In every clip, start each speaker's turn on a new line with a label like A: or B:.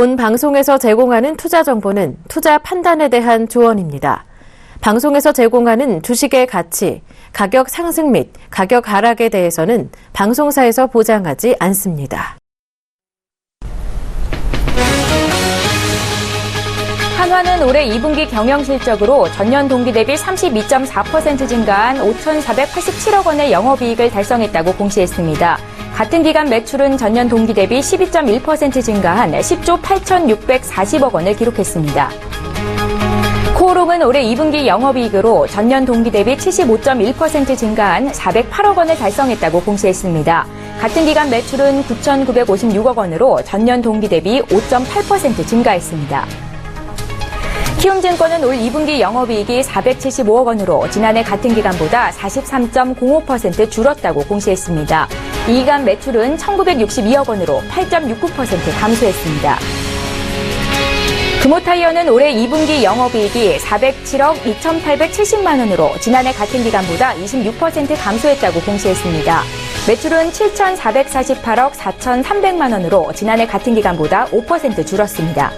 A: 본 방송에서 제공하는 투자 정보는 투자 판단에 대한 조언입니다. 방송에서 제공하는 주식의 가치, 가격 상승 및 가격 하락에 대해서는 방송사에서 보장하지 않습니다.
B: 한화는 올해 2분기 경영실적으로 전년 동기 대비 32.4% 증가한 5,487억 원의 영업이익을 달성했다고 공시했습니다. 같은 기간 매출은 전년 동기 대비 12.1% 증가한 10조 8,640억 원을 기록했습니다. 코오롱은 올해 2분기 영업이익으로 전년 동기 대비 75.1% 증가한 408억 원을 달성했다고 공시했습니다. 같은 기간 매출은 9,956억 원으로 전년 동기 대비 5.8% 증가했습니다. 키움증권은 올 2분기 영업이익이 475억 원으로 지난해 같은 기간보다 43.05% 줄었다고 공시했습니다. 이 기간 매출은 1,962억 원으로 8.69% 감소했습니다. 금호타이어는 올해 2분기 영업이익이 407억 2,870만 원으로 지난해 같은 기간보다 26% 감소했다고 공시했습니다. 매출은 7,448억 4,300만 원으로 지난해 같은 기간보다 5% 줄었습니다.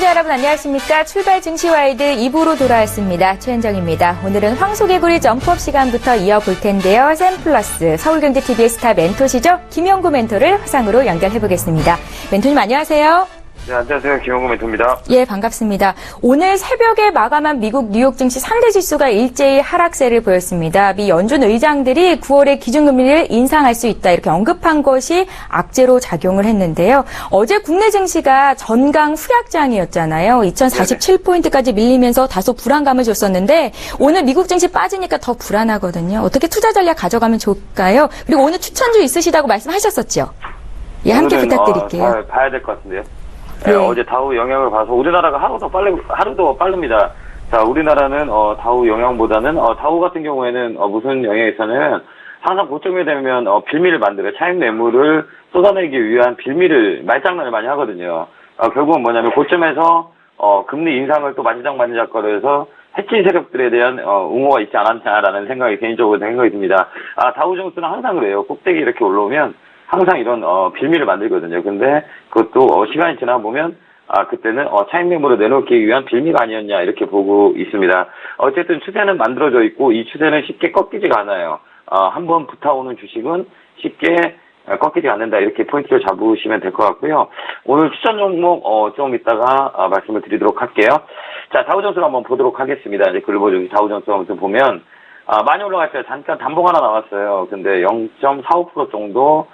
B: 여러분 안녕하십니까. 출발 증시와이드 2부로 돌아왔습니다. 최현정입니다. 오늘은 황소개구리 점프업 시간부터 이어볼 텐데요. 샘플러스 서울경제TV의 스타 멘토시죠. 김영구 멘토를 화상으로 연결해보겠습니다. 멘토님 안녕하세요.
C: 네, 안녕하세요. 김영구 멘토입니다.
B: 예, 반갑습니다. 오늘 새벽에 마감한 미국 뉴욕 증시 상대 지수가 일제히 하락세를 보였습니다. 미 연준 의장들이 9월에 기준금리를 인상할 수 있다 이렇게 언급한 것이 악재로 작용을 했는데요. 어제 국내 증시가 전강 후약장이었잖아요. 2047포인트까지 밀리면서 다소 불안감을 줬었는데 오늘 미국 증시 빠지니까 더 불안하거든요. 어떻게 투자 전략 가져가면 좋을까요? 그리고 오늘 추천주 있으시다고 말씀하셨었죠? 예, 함께 부탁드릴게요.
C: 잘 봐야 될 것 같은데요.
B: 네.
C: 어제 다우 영향을 봐서 우리나라가 하루도 빠릅니다. 자, 우리나라는 다우 영향보다는 다우 같은 경우에는 무슨 영향이 있었냐면 항상 고점이 되면 빌미를 만들어요. 차익 매물을 쏟아내기 위한 빌미를 말장난을 많이 하거든요. 결국은 뭐냐면 고점에서 금리 인상을 또 만지작거려서 해친 세력들에 대한 웅호가 있지 않았냐라는 생각이 개인적으로 생각이 듭니다. 다우존스는 항상 그래요. 꼭대기 이렇게 올라오면 항상 이런 빌미를 만들거든요. 근데 그것도 시간이 지나 보면 그때는 차익 매물을 내놓기 위한 빌미가 아니었냐 이렇게 보고 있습니다. 어쨌든 추세는 만들어져 있고 이 추세는 쉽게 꺾이지가 않아요. 한번 붙어오는 주식은 쉽게 꺾이지 않는다 이렇게 포인트를 잡으시면 될 것 같고요. 오늘 추천 종목 좀 이따가 말씀을 드리도록 할게요. 자, 다우존스를 한번 보도록 하겠습니다. 이제 글로벌 증시 다우존스 한번 보면 많이 올라갔어요. 잠깐 단봉 하나 나왔어요. 근데 0.45% 정도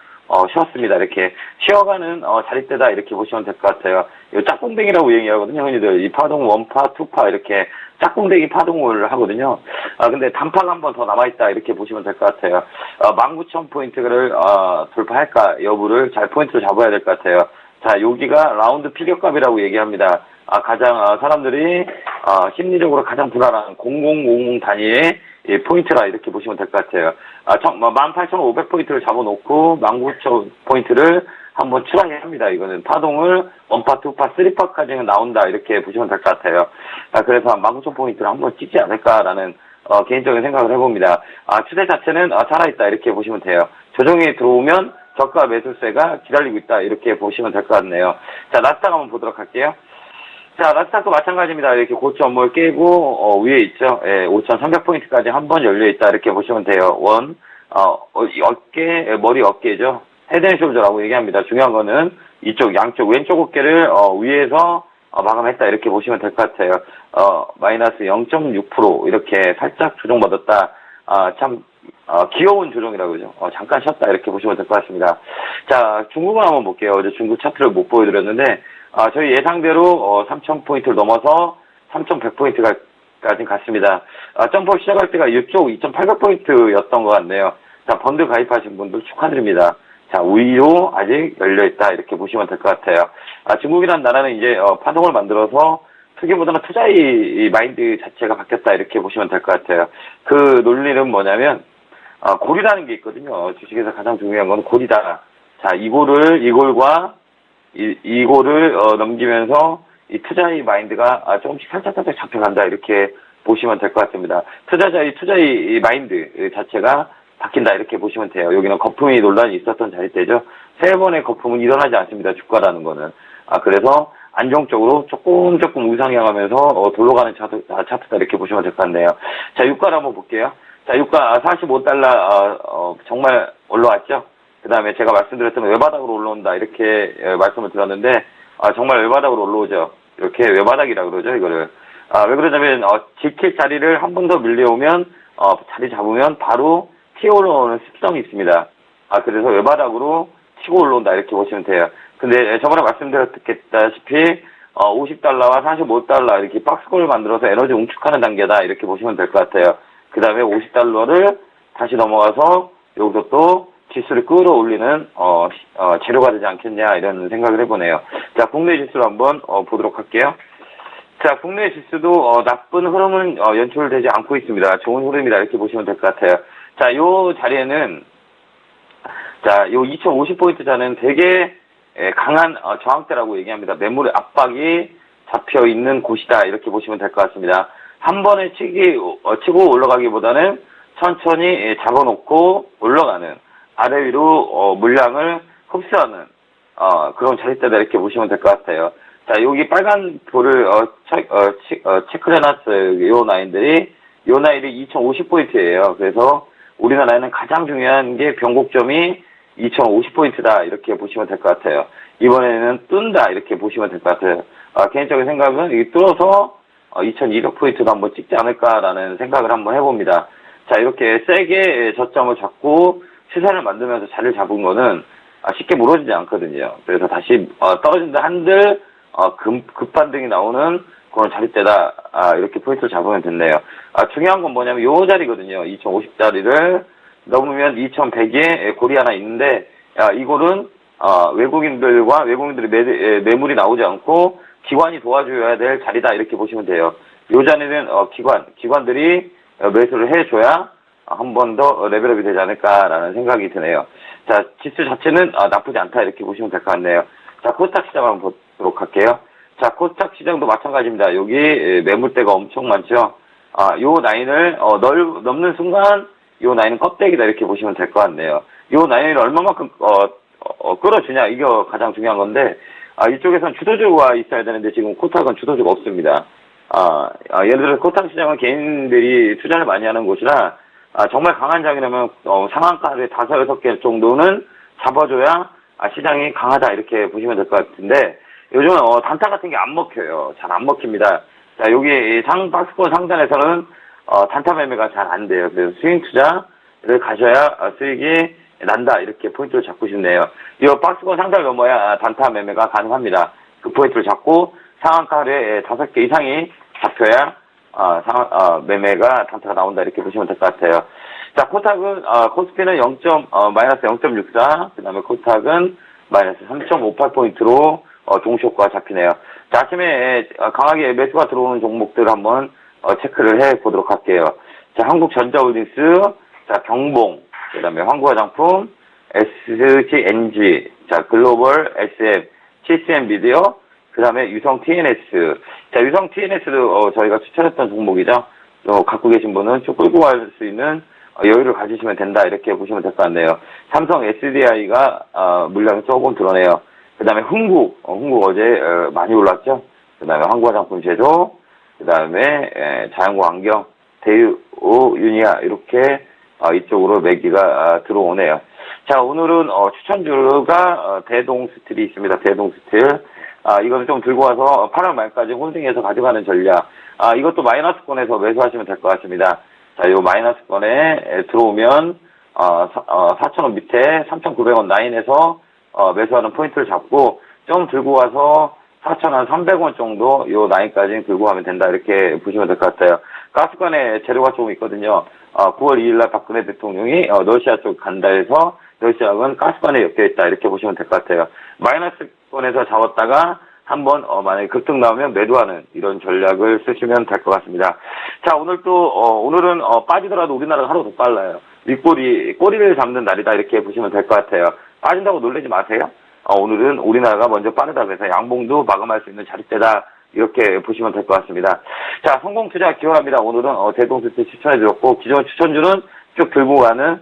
C: 쉬었습니다. 이렇게 쉬어가는 자릿대다 이렇게 보시면 될 것 같아요. 이 짝꿍댕이라고 얘기하거든요, 흔히들. 이 파동 원파, 투파 이렇게 짝꿍댕이 파동을 하거든요. 근데 단파가 한 번 더 남아있다 이렇게 보시면 될 것 같아요. 19,000포인트를 돌파할까 여부를 잘 포인트로 잡아야 될 것 같아요. 자, 여기가 라운드 피격값이라고 얘기합니다. 가장 사람들이 심리적으로 가장 불안한 0050 단위의 포인트라 이렇게 보시면 될 것 같아요. 18,500포인트를 잡아놓고 19,000포인트를 한번 추가해야 합니다. 이거는 파동을 원파, 투파, 쓰리파까지는 나온다 이렇게 보시면 될 것 같아요. 그래서 19,000포인트를 한번 찍지 않을까라는 개인적인 생각을 해봅니다. 추세 자체는 살아있다 이렇게 보시면 돼요. 조정이 들어오면 저가 매수세가 기다리고 있다 이렇게 보시면 될 것 같네요. 자, 나스닥 한번 보도록 할게요. 자, 나스닥도 마찬가지입니다. 이렇게 고점을 깨고 위에 있죠. 5,300포인트까지 한번 열려있다 이렇게 보시면 돼요. 어깨, 머리 어깨죠. 헤드앤숄더라고 얘기합니다. 중요한 거는 이쪽 양쪽 왼쪽 어깨를 위에서 마감했다 이렇게 보시면 될 것 같아요. 마이너스 0.6% 이렇게 살짝 조정받았다. 참 귀여운 조정이라고 그러죠. 잠깐 쉬었다 이렇게 보시면 될 것 같습니다. 자, 중국을 한번 볼게요. 어제 중국 차트를 못 보여드렸는데 저희 예상대로 3,000포인트를 넘어서 3,100포인트까지 갔습니다. 점프 시작할 때가 이쪽 2,800포인트였던 것 같네요. 자, 펀드 가입하신 분들 축하드립니다. 자, 위로 아직 열려있다 이렇게 보시면 될 것 같아요. 중국이라는 나라는 이제 파동을 만들어서 투기보다는 투자의 마인드 자체가 바뀌었다 이렇게 보시면 될 것 같아요. 그 논리는 뭐냐면 골이라는 게 있거든요. 주식에서 가장 중요한 건 골이다. 자, 이골과 이골을 넘기면서 이 투자의 마인드가 조금씩 살짝 잡혀간다 이렇게 보시면 될 것 같습니다. 투자의 마인드 자체가 바뀐다 이렇게 보시면 돼요. 여기는 거품이 논란이 있었던 자리대죠. 세 번의 거품은 일어나지 않습니다. 주가라는 거는. 그래서 안정적으로 조금 우상향하면서 돌아가는 차트다 이렇게 보시면 될 것 같네요. 자, 유가를 한번 볼게요. 자, 유가 45달러 정말 올라왔죠. 그 다음에 제가 말씀드렸던 외바닥으로 올라온다 이렇게 말씀을 드렸는데 정말 외바닥으로 올라오죠. 이렇게 외바닥이라고 그러죠. 이거를 왜 그러냐면 지킬 자리를 한 번 더 밀려오면 자리 잡으면 바로 튀어 올라오는 습성이 있습니다. 그래서 외바닥으로 치고 올라온다 이렇게 보시면 돼요. 근데 저번에 말씀드렸다시피 50달러와 45달러 이렇게 박스권을 만들어서 에너지 웅축하는 단계다 이렇게 보시면 될 것 같아요. 그 다음에 50달러를 다시 넘어가서 여기서 또 지수를 끌어올리는 재료가 되지 않겠냐 이런 생각을 해보네요. 자, 국내 지수를 한번 보도록 할게요. 자, 국내 지수도 나쁜 흐름은 연출되지 않고 있습니다. 좋은 흐름이다 이렇게 보시면 될 것 같아요. 자, 요 자리에는 요 2,050포인트 자는 되게 강한 저항대라고 얘기합니다. 매물의 압박이 잡혀 있는 곳이다 이렇게 보시면 될 것 같습니다. 한 번에 치고 올라가기보다는 천천히 잡아놓고 올라가는 아래 위로 물량을 흡수하는 그런 자리대다 이렇게 보시면 될 것 같아요. 자, 여기 빨간 볼을 체크를 해놨어요. 요 라인들이 2,050포인트예요. 그래서 우리나라에는 가장 중요한 게 변곡점이 2,050포인트다 이렇게 보시면 될 것 같아요. 이번에는 뜬다 이렇게 보시면 될 것 같아요. 개인적인 생각은 이 뚫어서 2,200포인트도 한번 찍지 않을까라는 생각을 한번 해봅니다. 자, 이렇게 세게 저점을 잡고 시세를 만들면서 자리를 잡은 거는 쉽게 무너지지 않거든요. 그래서 다시 떨어진다 한들 급반등이 나오는 그런 자리대다 이렇게 포인트를 잡으면 됐네요. 중요한 건 뭐냐면 요 자리거든요. 2,050자리를 넘으면 2,100에 골이 하나 있는데 이골은 외국인들의 매물이 나오지 않고 기관이 도와줘야 될 자리다 이렇게 보시면 돼요. 요 자리는 기관들이 매수를 해줘야 한 번 더 레벨업이 되지 않을까라는 생각이 드네요. 자, 지수 자체는 나쁘지 않다 이렇게 보시면 될 것 같네요. 자, 코스닥 시장 한번 보도록 할게요. 자, 코스닥 시장도 마찬가지입니다. 여기 매물대가 엄청 많죠. 요 라인을 넘는 순간 요 라인은 껍데기다 이렇게 보시면 될 것 같네요. 요 라인을 얼마만큼 끌어주냐 이게 가장 중요한 건데 이쪽에선 주도주가 있어야 되는데 지금 코스닥은 주도주가 없습니다. 예를 들어 코스닥 시장은 개인들이 투자를 많이 하는 곳이라 정말 강한 장이라면 상한가를 5-6개 정도는 잡아줘야 시장이 강하다 이렇게 보시면 될 것 같은데 요즘은 단타 같은 게 안 먹혀요. 잘 안 먹힙니다. 자, 여기 박스권 상단에서는 단타 매매가 잘 안 돼요. 그래서 스윙 투자를 가셔야 수익이 난다 이렇게 포인트를 잡고 싶네요. 이 박스권 상단을 넘어야 단타 매매가 가능합니다. 그 포인트를 잡고 상한가 하루에 5개 이상이 잡혀야 매매가 단타가 나온다 이렇게 보시면 될 것 같아요. 자, 코스닥은 코스피는 마이너스 0.64, 그 다음에 코스닥은 마이너스 3.58포인트로 동시효과가 잡히네요. 자, 아침에 강하게 매수가 들어오는 종목들 한번 체크를 해 보도록 할게요. 자, 한국전자홀딩스, 자, 경봉, 그 다음에 황구화장품, SGNG, 자, 글로벌 SM, CCM 미디어, 그 다음에 유성 TNS. 자, 유성 TNS도 저희가 추천했던 종목이죠. 갖고 계신 분은 쭉 끌고 갈 수 있는 여유를 가지시면 된다 이렇게 보시면 될 것 같네요. 삼성 SDI가 물량이 조금 드러내요. 그 다음에 흥국 어제 많이 올랐죠. 그 다음에 황구화장품 제조, 그 다음에 자연과 환경, 대유, 유니아 이렇게 이쪽으로 매기가 들어오네요. 자, 오늘은 추천주가 대동스틸이 있습니다. 대동스틸. 이거는 좀 들고 와서 8월 말까지 홀딩해서 가져가는 전략. 이것도 마이너스권에서 매수하시면 될 것 같습니다. 자, 요 마이너스권에 들어오면 4,000원 밑에 3,900원 라인에서 매수하는 포인트를 잡고 좀 들고 와서 4,300원 정도 요 라인까지 들고 가면 된다 이렇게 보시면 될 것 같아요. 가스관에 재료가 조금 있거든요. 9월 2일날 박근혜 대통령이 러시아 쪽 간다 해서 러시아는 가스관에 엮여있다 이렇게 보시면 될 것 같아요. 마이너스권에서 잡았다가 한번 만약에 급등 나오면 매도하는 이런 전략을 쓰시면 될 것 같습니다. 자, 오늘은 빠지더라도 우리나라가 하루 더 빨라요. 꼬리를 잡는 날이다 이렇게 보시면 될 것 같아요. 빠진다고 놀라지 마세요. 오늘은 우리나라가 먼저 빠르다 그래서 양봉도 마감할 수 있는 자릿대다 이렇게 보시면 될 것 같습니다. 자, 성공투자 기원합니다. 오늘은 대동스틸 추천해드렸고 기존 추천주는 쭉 들고 가는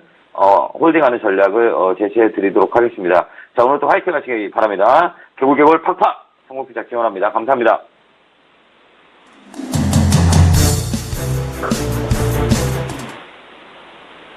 C: 홀딩하는 전략을 제시해 드리도록 하겠습니다. 자, 오늘도 화이팅 하시기 바랍니다. 개굴개굴 팍팍 성공투자 기원합니다. 감사합니다.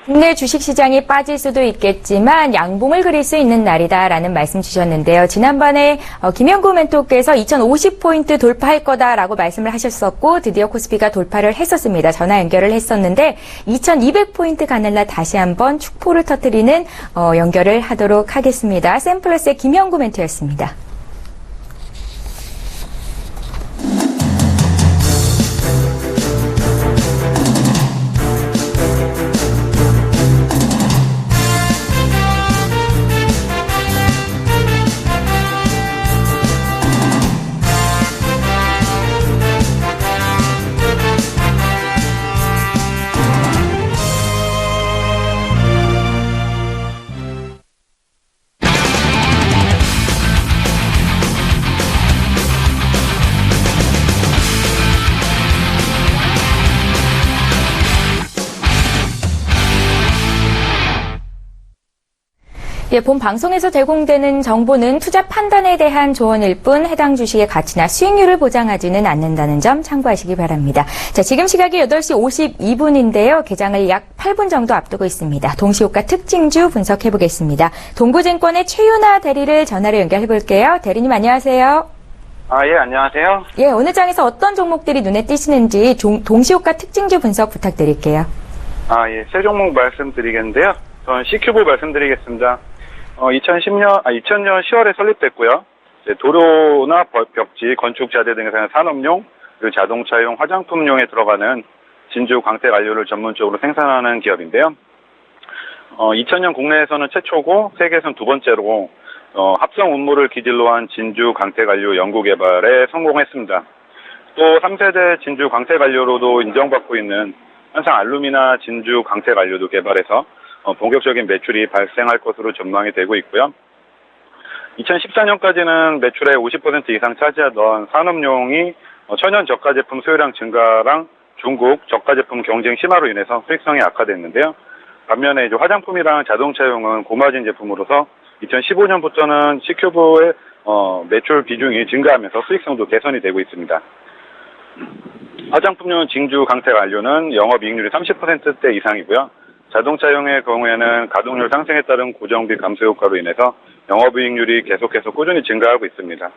B: 국내 주식시장이 빠질 수도 있겠지만 양봉을 그릴 수 있는 날이다라는 말씀 주셨는데요. 지난번에 김영구 멘토께서 2050포인트 돌파할 거다라고 말씀을 하셨었고 드디어 코스피가 돌파를 했었습니다. 전화 연결을 했었는데 2200포인트 가는 날 다시 한번 축포를 터뜨리는 연결을 하도록 하겠습니다. 샘플러스의 김영구 멘토였습니다. 본 방송에서 제공되는 정보는 투자 판단에 대한 조언일 뿐 해당 주식의 가치나 수익률을 보장하지는 않는다는 점 참고하시기 바랍니다. 자, 지금 시각이 8시 52분인데요. 개장을 약 8분 정도 앞두고 있습니다. 동시효과 특징주 분석해 보겠습니다. 동부증권의 최윤아 대리를 전화로 연결해 볼게요. 대리님 안녕하세요.
D: 예, 안녕하세요.
B: 예, 오늘 장에서 어떤 종목들이 눈에 띄시는지 동시효과 특징주 분석 부탁드릴게요.
D: 예, 세 종목 말씀드리겠는데요. 저는 C큐브 말씀드리겠습니다. 2000년 10월에 설립됐고요. 도로나 벽지, 건축 자재 등에서 산업용, 그리고 자동차용, 화장품용에 들어가는 진주 광택 안료를 전문적으로 생산하는 기업인데요. 2000년 국내에서는 최초고 세계에서는 두 번째로 합성 운무를 기질로 한 진주 광택 안료 연구 개발에 성공했습니다. 또 3세대 진주 광택 안료로도 인정받고 있는 한상 알루미나 진주 광택 안료도 개발해서 본격적인 매출이 발생할 것으로 전망이 되고 있고요. 2014년까지는 매출의 50% 이상 차지하던 산업용이 천연 저가 제품 수요량 증가랑 중국 저가 제품 경쟁 심화로 인해서 수익성이 악화됐는데요. 반면에 이제 화장품이랑 자동차용은 고마진 제품으로서 2015년부터는 C큐브의 매출 비중이 증가하면서 수익성도 개선이 되고 있습니다. 화장품용 진주 광택 안료는 영업이익률이 30%대 이상이고요. 자동차용의 경우에는 가동률 상승에 따른 고정비 감소 효과로 인해서 영업이익률이 계속해서 꾸준히 증가하고 있습니다.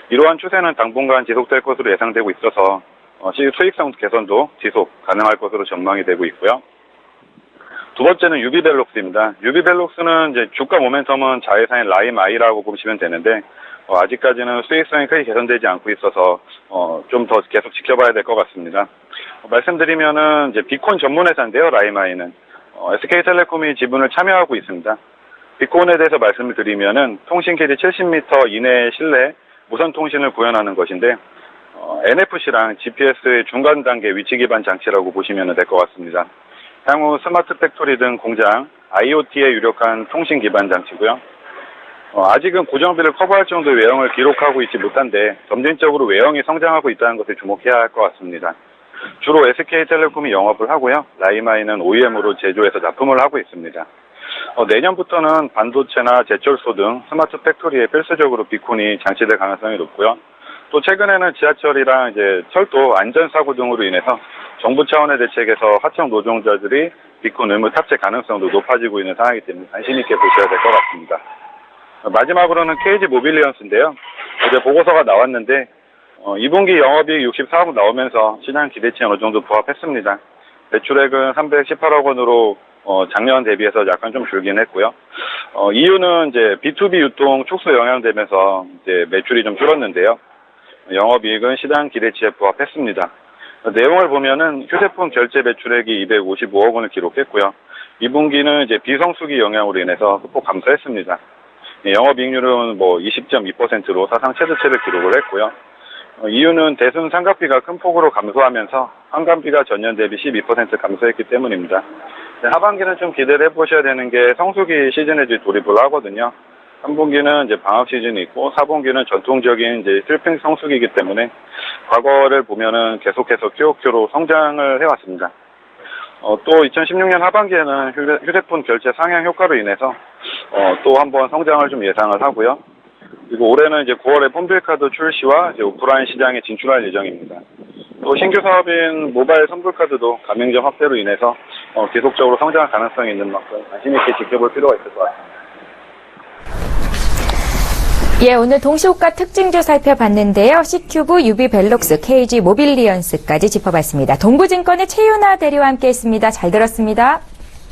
D: 이러한 추세는 당분간 지속될 것으로 예상되고 있어서 수익성 개선도 지속 가능할 것으로 전망이 되고 있고요. 두 번째는 유비벨록스입니다. 유비벨록스는 이제 주가 모멘텀은 자회사인 라임아이라고 보시면 되는데, 아직까지는 수익성이 크게 개선되지 않고 있어서, 좀 더 계속 지켜봐야 될 것 같습니다. 말씀드리면은, 이제 비콘 전문 회사인데요, 라임아이는. SK텔레콤이 지분을 참여하고 있습니다. 비콘에 대해서 말씀을 드리면은, 통신 길이 70m 이내의 실내 무선 통신을 구현하는 것인데, NFC랑 GPS의 중간 단계 위치 기반 장치라고 보시면 될 것 같습니다. 향후 스마트 팩토리 등 공장, IoT에 유력한 통신 기반 장치고요. 아직은 고정비를 커버할 정도의 외형을 기록하고 있지 못한데 점진적으로 외형이 성장하고 있다는 것을 주목해야 할 것 같습니다. 주로 SK텔레콤이 영업을 하고요. 라임아이는 OEM으로 제조해서 납품을 하고 있습니다. 내년부터는 반도체나 제철소 등 스마트 팩토리에 필수적으로 비콘이 장치될 가능성이 높고요. 또 최근에는 지하철이랑 이제 철도 안전사고 등으로 인해서 정부 차원의 대책에서 하청 노동자들이 비콘 의무 탑재 가능성도 높아지고 있는 상황이기 때문에 관심 있게 보셔야 될 것 같습니다. 마지막으로는 KG 모빌리언스인데요. 어제 보고서가 나왔는데 2분기 영업이익 64억 나오면서 시장 기대치에 어느 정도 부합했습니다. 매출액은 318억 원으로 작년 대비해서 약간 좀 줄긴 했고요. 이유는 이제 B2B 유통 축소 영향되면서 이제 매출이 좀 줄었는데요. 영업이익은 시장 기대치에 부합했습니다. 내용을 보면은 휴대폰 결제 매출액이 255억 원을 기록했고요. 2분기는 이제 비성수기 영향으로 인해서 소폭 감소했습니다. 영업이익률은 20.2%로 사상 최저치를 기록을 했고요. 이유는 대순 상각비가 큰 폭으로 감소하면서 환관비가 전년 대비 12% 감소했기 때문입니다. 하반기는 좀 기대를 해보셔야 되는 게 성수기 시즌에 이제 돌입을 하거든요. 3분기는 이제 방학 시즌이 있고 4분기는 전통적인 이제 슬핑 성수기이기 때문에 과거를 보면은 계속해서 QOQ로 성장을 해왔습니다. 또 2016년 하반기에는 휴대폰 결제 상향 효과로 인해서 또 한번 성장을 좀 예상을 하고요. 그리고 올해는 이제 9월에 폰빌카드 출시와 이제 오프라인 시장에 진출할 예정입니다. 또 신규 사업인 모바일 선불카드도 가맹점 확대로 인해서 계속적으로 성장할 가능성이 있는 만큼 관심 있게 지켜볼 필요가 있을 것 같습니다.
B: 예, 오늘 동시호가 특징주 살펴봤는데요. C큐브, 유비벨록스, KG 모빌리언스까지 짚어봤습니다. 동부증권의 최윤아 대리와 함께했습니다. 잘 들었습니다.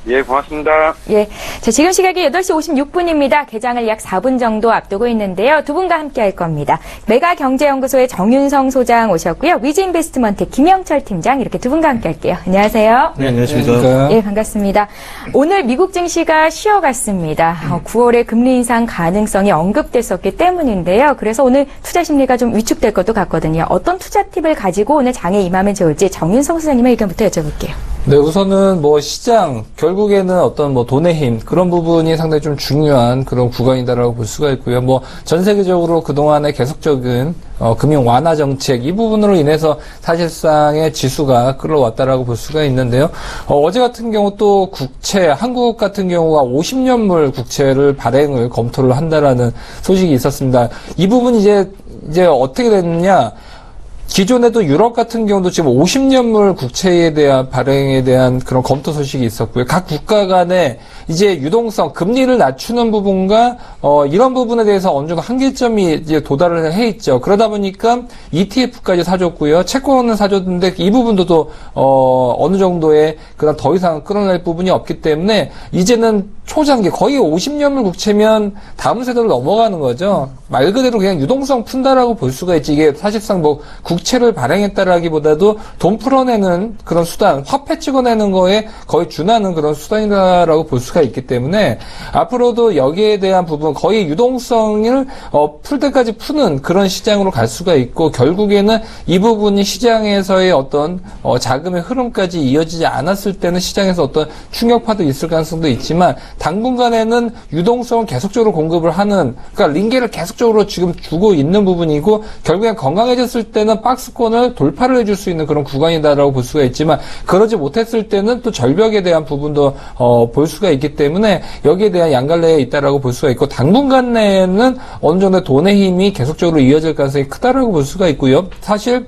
D: 예, 고맙습니다.
B: 예, 자, 지금 시각이 8시 56분입니다. 개장을 약 4분 정도 앞두고 있는데요. 두 분과 함께 할 겁니다. 메가경제연구소의 정윤성 소장 오셨고요. 위즈인베스트먼트 김영철 팀장 이렇게 두 분과 함께 할게요. 안녕하세요.
E: 네, 안녕하십니까.
B: 예, 반갑습니다. 오늘 미국 증시가 쉬어갔습니다. 9월에 금리 인상 가능성이 언급됐었기 때문인데요. 그래서 오늘 투자 심리가 좀 위축될 것도 같거든요. 어떤 투자 팁을 가지고 오늘 장에 임하면 좋을지 정윤성 소장님의 의견부터 여쭤볼게요.
E: 네, 우선은 시장, 결국에는 어떤 돈의 힘, 그런 부분이 상당히 좀 중요한 그런 구간이다라고 볼 수가 있고요. 전 세계적으로 그동안의 계속적인 금융 완화 정책, 이 부분으로 인해서 사실상의 지수가 끌어왔다라고 볼 수가 있는데요. 어제 같은 경우 또 국채, 한국 같은 경우가 50년물 국채를 발행을 검토를 한다라는 소식이 있었습니다. 이 부분이 이제 어떻게 됐느냐. 기존에도 유럽 같은 경우도 지금 50년물 국채에 대한 발행에 대한 그런 검토 소식이 있었고요. 각 국가 간에 이제 유동성, 금리를 낮추는 부분과 이런 부분에 대해서 어느 정도 한계점이 이제 도달을 해 있죠. 그러다 보니까 ETF까지 사줬고요. 채권은 사줬는데 이 부분도 또 어느 정도의 그런 더 이상 끌어낼 부분이 없기 때문에 이제는 초장기 거의 50년물 국채면 다음 세대로 넘어가는 거죠. 말 그대로 그냥 유동성 푼다라고 볼 수가 있지. 이게 사실상 국채를 발행했다라기보다도 돈 풀어내는 그런 수단, 화폐 찍어내는 거에 거의 준하는 그런 수단이라고 볼 수가 있기 때문에 앞으로도 여기에 대한 부분 거의 유동성을 풀 때까지 푸는 그런 시장으로 갈 수가 있고 결국에는 이 부분이 시장에서의 어떤 자금의 흐름까지 이어지지 않았을 때는 시장에서 어떤 충격파도 있을 가능성도 있지만 당분간에는 유동성을 계속적으로 공급을 하는, 그러니까 링겔을 계속적으로 지금 주고 있는 부분이고 결국엔 건강해졌을 때는 박스권을 돌파를 해줄 수 있는 그런 구간이다라고 볼 수가 있지만 그러지 못했을 때는 또 절벽에 대한 부분도 볼 수가 있기 때문에 여기에 대한 양갈래에 있다라고 볼 수가 있고 당분간 내에는 어느 정도 돈의 힘이 계속적으로 이어질 가능성이 크다라고 볼 수가 있고요. 사실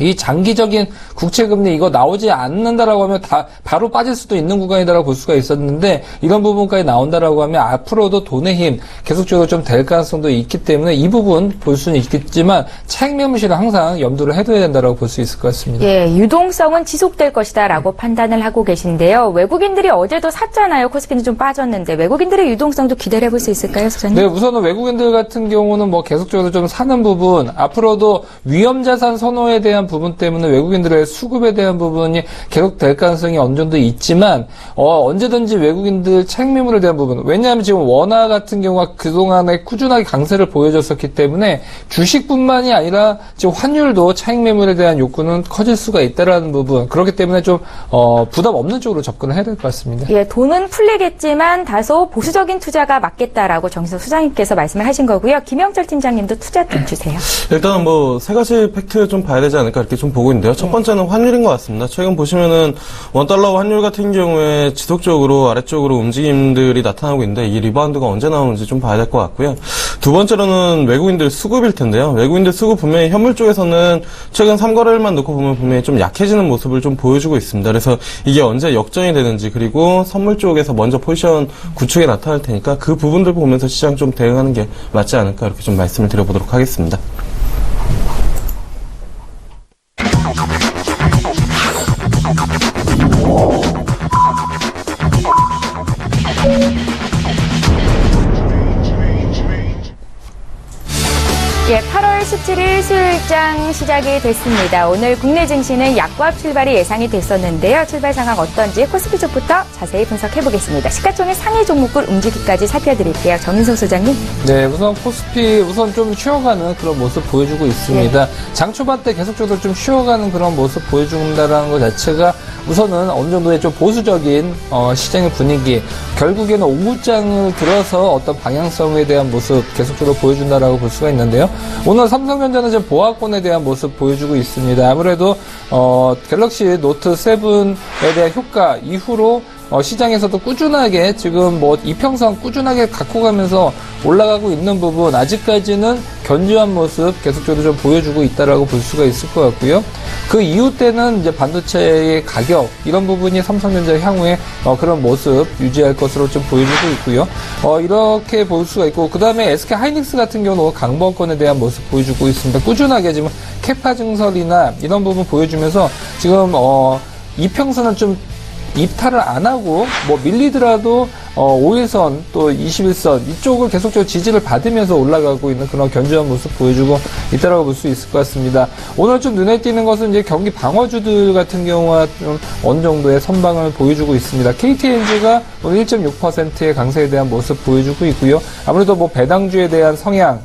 E: 이 장기적인 국채금리 이거 나오지 않는다라고 하면 다 바로 빠질 수도 있는 구간이다라고 볼 수가 있었는데 이런 부분까지 나온다라고 하면 앞으로도 돈의 힘 계속적으로 좀 될 가능성도 있기 때문에 이 부분 볼 수는 있겠지만 차익 매물실은 항상 염두를 해둬야 된다라고 볼 수 있을 것 같습니다.
B: 예, 유동성은 지속될 것이다라고 판단을 하고 계신데요. 외국인들이 어제도 샀잖아요. 코스피는 좀 빠졌는데 외국인들의 유동성도 기대를 해볼 수 있을까요, 소장님?
E: 네, 우선은 외국인들 같은 경우는 뭐 계속적으로 좀 사는 부분, 앞으로도 위험자산 선호에 대한 부분 때문에 외국인들의 수급에 대한 부분이 계속 될 가능성이 어느 정도 있지만 언제든지 외국인들 차익 매물에 대한 부분, 왜냐하면 지금 원화 같은 경우가 그동안에 꾸준하게 강세를 보여줬었기 때문에 주식뿐만이 아니라 지금 환율도 차익 매물에 대한 욕구는 커질 수가 있다라는 부분, 그렇기 때문에 좀 부담 없는 쪽으로 접근을 해야 될 것 같습니다.
B: 예, 돈은 풀리겠지만 다소 보수적인 투자가 맞겠다라고 정신석 소장님께서 말씀을 하신 거고요. 김영철 팀장님도 투자 팁 주세요.
F: 일단은 뭐 세 가지 팩트 좀 봐야 되지 않을까 이렇게 좀 보고 있는데요. 첫 번째는 환율인 것 같습니다. 최근 보시면은 원달러 환율 같은 경우에 지속적으로 아래쪽으로 움직임들이 나타나고 있는데 이 리바운드가 언제 나오는지 좀 봐야 될 것 같고요. 두 번째로는 외국인들 수급일 텐데요. 외국인들 수급 분명히 현물 쪽에서는 최근 3거래일만 놓고 보면 분명히 좀 약해지는 모습을 좀 보여주고 있습니다. 그래서 이게 언제 역전이 되는지 그리고 선물 쪽에서 먼저 포지션 구축에 나타날 테니까 그 부분들 보면서 시장 좀 대응하는 게 맞지 않을까 이렇게 좀 말씀을 드려보도록 하겠습니다.
B: 예, 8월 17일 수요일장 시작이 됐습니다. 오늘 국내 증시는 약보합 출발이 예상이 됐었는데요. 출발 상황 어떤지 코스피 쪽부터 자세히 분석해보겠습니다. 시가총액 상위 종목별 움직이기까지 살펴드릴게요. 정인석 소장님.
E: 네, 우선 코스피 우선 좀 쉬어가는 그런 모습 보여주고 있습니다. 장 초반 때 계속적으로 좀 쉬어가는 그런 모습 보여준다는 것 자체가 우선은 어느 정도의 좀 보수적인 시장의 분위기, 결국에는 오후장을 들어서 어떤 방향성에 대한 모습 계속적으로 보여준다라고 볼 수가 있는데요. 오늘 삼성전자는 지금 보합권에 대한 모습 보여주고 있습니다. 아무래도 갤럭시 노트 7에 대한 효과 이후로 시장에서도 꾸준하게 지금 뭐 이평선 꾸준하게 갖고 가면서 올라가고 있는 부분 아직까지는 견조한 모습 계속적으로 좀 보여주고 있다라고 볼 수가 있을 것 같고요. 그 이후 때는 이제 반도체의 가격 이런 부분이 삼성전자 향후에 그런 모습 유지할 것으로 좀 보여주고 있고요. 이렇게 볼 수가 있고 그 다음에 SK 하이닉스 같은 경우는 강보권에 대한 모습 보여주고 있습니다. 꾸준하게 지금 캐파 증설이나 이런 부분 보여주면서 지금 이평선을 좀 입탈을 안 하고 뭐 밀리더라도 5일선 또 21선 이쪽을 계속적으로 지지를 받으면서 올라가고 있는 그런 견조한 모습 보여주고 있다라고 볼 수 있을 것 같습니다. 오늘 좀 눈에 띄는 것은 이제 경기 방어주들 같은 경우가 좀 어느 정도의 선방을 보여주고 있습니다. KTNG가 오늘 1.6%의 강세에 대한 모습 보여주고 있고요. 아무래도 뭐 배당주에 대한 성향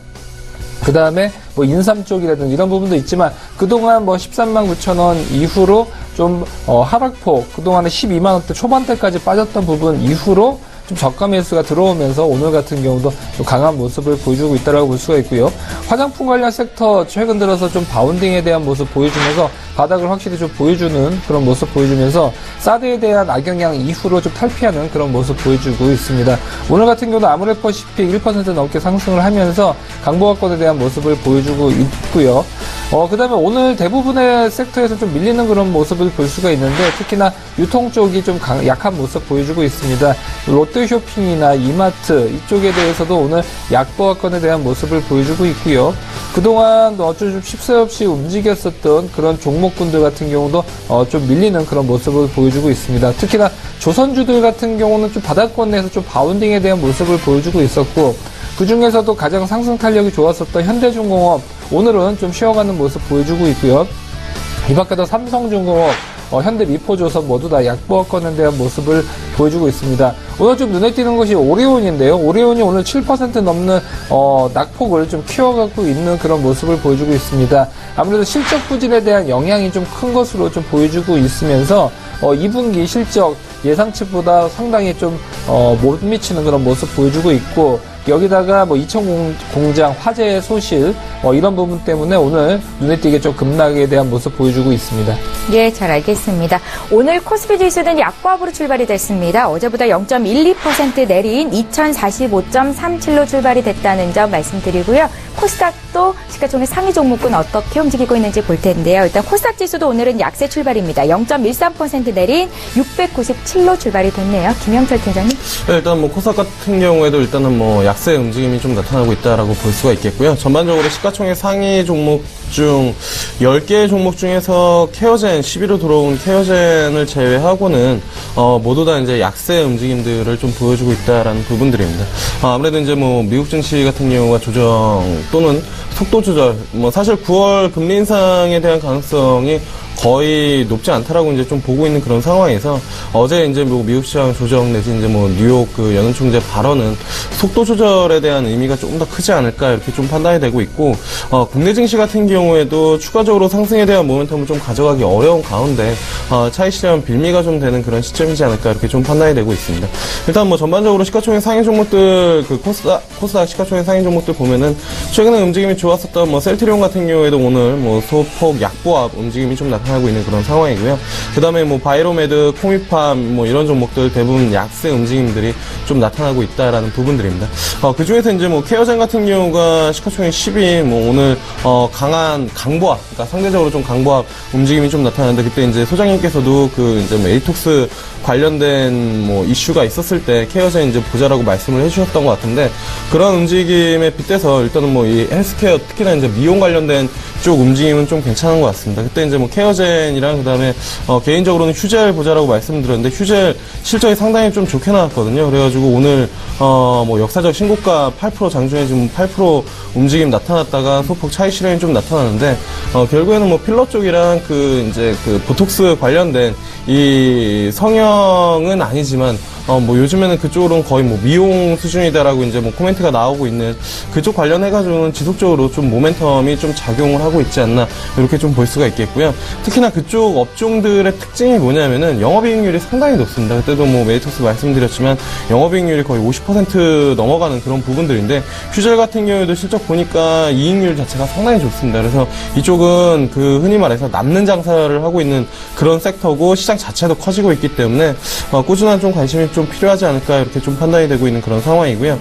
E: 그 다음에 뭐 인삼 쪽이라든지 이런 부분도 있지만 그동안 뭐 13만 9천 원 이후로 좀 하락폭 그동안에 12만 원대 초반대까지 빠졌던 부분 이후로 좀 저가 매수가 들어오면서 오늘 같은 경우도 좀 강한 모습을 보여주고 있다라고 볼 수가 있고요. 화장품 관련 섹터 최근 들어서 좀 바운딩에 대한 모습 보여주면서 바닥을 확실히 좀 보여주는 그런 모습 보여주면서 사드에 대한 악영향 이후로 좀 탈피하는 그런 모습 보여주고 있습니다. 오늘 같은 경우도 아모레퍼시픽 1% 넘게 상승을 하면서 강보합권에 대한 모습을 보여주고 있고요. 그 다음에 오늘 대부분의 섹터에서 좀 밀리는 그런 모습을 볼 수가 있는데 특히나 유통 쪽이 좀 약한 모습 보여주고 있습니다. 롯데쇼핑이나 이마트 이쪽에 대해서도 오늘 약보합권에 대한 모습을 보여주고 있고요. 그동안 어쩔 수 없이 없이 움직였었던 그런 종목군들 같은 경우도 좀 밀리는 그런 모습을 보여주고 있습니다. 특히나 조선주들 같은 경우는 좀 바닥권 내에서 좀 바운딩에 대한 모습을 보여주고 있었고 그 중에서도 가장 상승 탄력이 좋았었던 현대중공업 오늘은 좀 쉬어가는 모습 보여주고 있고요. 이 밖에도 삼성중공업, 현대미포조선 모두 다 약보합권에 대한 모습을 보여주고 있습니다. 오늘 좀 눈에 띄는 것이 오리온인데요. 오리온이 오늘 7% 넘는 낙폭을 좀 키워가고 있는 그런 모습을 보여주고 있습니다. 아무래도 실적 부진에 대한 영향이 좀 큰 것으로 좀 보여주고 있으면서 2분기 실적 예상치보다 상당히 좀 못 미치는 그런 모습 보여주고 있고 여기다가 뭐 이천 공장 화재 소실 이런 부분 때문에 오늘 눈에 띄게 좀 급락에 대한 모습 보여주고 있습니다.
B: 예, 잘 알겠습니다. 오늘 코스피 지수는 약보합으로 출발이 됐습니다. 어제보다 0.12% 내린 2045.37로 출발이 됐다는 점 말씀드리고요. 코스닥도 시가총액 상위 종목군 어떻게 움직이고 있는지 볼 텐데요. 일단 코스닥 지수도 오늘은 약세 출발입니다. 0.13% 내린 697로 출발이 됐네요. 김영철 팀장님.
F: 네, 일단 뭐 코스닥 같은 경우에도 일단은 뭐 약세 움직임이 좀 나타나고 있다라고 볼 수가 있겠고요. 전반적으로 시가총액 상위 종목 중 10개의 종목 중에서 케어젠 11호 들어온 케어젠을 제외하고는 모두 다 이제 약세 움직임들을 좀 보여주고 있다라는 부분들입니다. 아무래도 이제 뭐 미국 증시 같은 경우가 조정 또는 속도 조절, 뭐 사실 9월 금리 인상에 대한 가능성이 거의 높지 않다라고 이제 좀 보고 있는 그런 상황에서 어제 이제 뭐 미국 시장 조정 내지 이제 뭐 뉴욕 그 연은 총재 발언은 속도 조절에 대한 의미가 조금 더 크지 않을까 이렇게 좀 판단이 되고 있고 국내 증시 같은 경우에도 추가적으로 상승에 대한 모멘텀을 좀 가져가기 어려운 가운데 차익 실현 빌미가 좀 되는 그런 시점이지 않을까 이렇게 좀 판단이 되고 있습니다. 일단 뭐 전반적으로 시가총액 상위 종목들 그 코스닥 시가총액 상위 종목들 보면은 최근에 움직임이 좋았었던 뭐 셀트리온 같은 경우에도 오늘 뭐 소폭 약보합 움직임이 좀 나타나고 있는 그런 상황이고요. 그 다음에 뭐 바이로메드, 코미팜 뭐 이런 종목들 대부분 약세 움직임들이 좀 나타나고 있다라는 부분들입니다. 그 중에서 이제 뭐 케어젠 같은 경우가 시가총액 10위 뭐 오늘 강한 강보합, 그러니까 상대적으로 좀 강보합 움직임이 좀 나타나는데 그때 이제 소장님께서도 그 이제 뭐 에이톡스 관련된 뭐 이슈가 있었을 때 케어젠 이제 보자라고 말씀을 해주셨던 것 같은데 그런 움직임에 빗대서 일단은 뭐 이 헬스케어 특히나 이제 미용 관련된 쪽 움직임은 좀 괜찮은 것 같습니다. 그때 이제 뭐 케어젠이랑 그다음에 개인적으로는 휴젤 보자라고 말씀드렸는데 휴젤 실적이 상당히 좀 좋게 나왔거든요. 그래가지고 오늘 뭐 역사적 신고가 8% 장중에 지금 8% 움직임 나타났다가 소폭 차익 실현이 좀 나타나는데 결국에는 뭐 필러 쪽이랑 그 이제 그 보톡스 관련된 이 성형은 아니지만 뭐 요즘에는 그쪽으로는 거의 뭐 미용 수준이다라고 이제 뭐 코멘트가 나오고 있는 그쪽 관련해가지고는 지속적으로 좀 모멘텀이 좀 작용을 하고 있지 않나 이렇게 좀 볼 수가 있겠고요. 특히나 그쪽 업종들의 특징이 뭐냐면은 영업이익률이 상당히 높습니다. 그때도 뭐 메이토스 말씀드렸지만 영업이익률이 거의 50% 넘어가는 그런 부분들인데 휴젤 같은 경우에도 실적 보니까 이익률 자체가 상당히 좋습니다. 그래서 이쪽은 그 흔히 말해서 남는 장사를 하고 있는 그런 섹터고 시장 자체도 커지고 있기 때문에 꾸준한 좀 관심이 좀 필요하지 않을까 이렇게 좀 판단이 되고 있는 그런 상황이고요.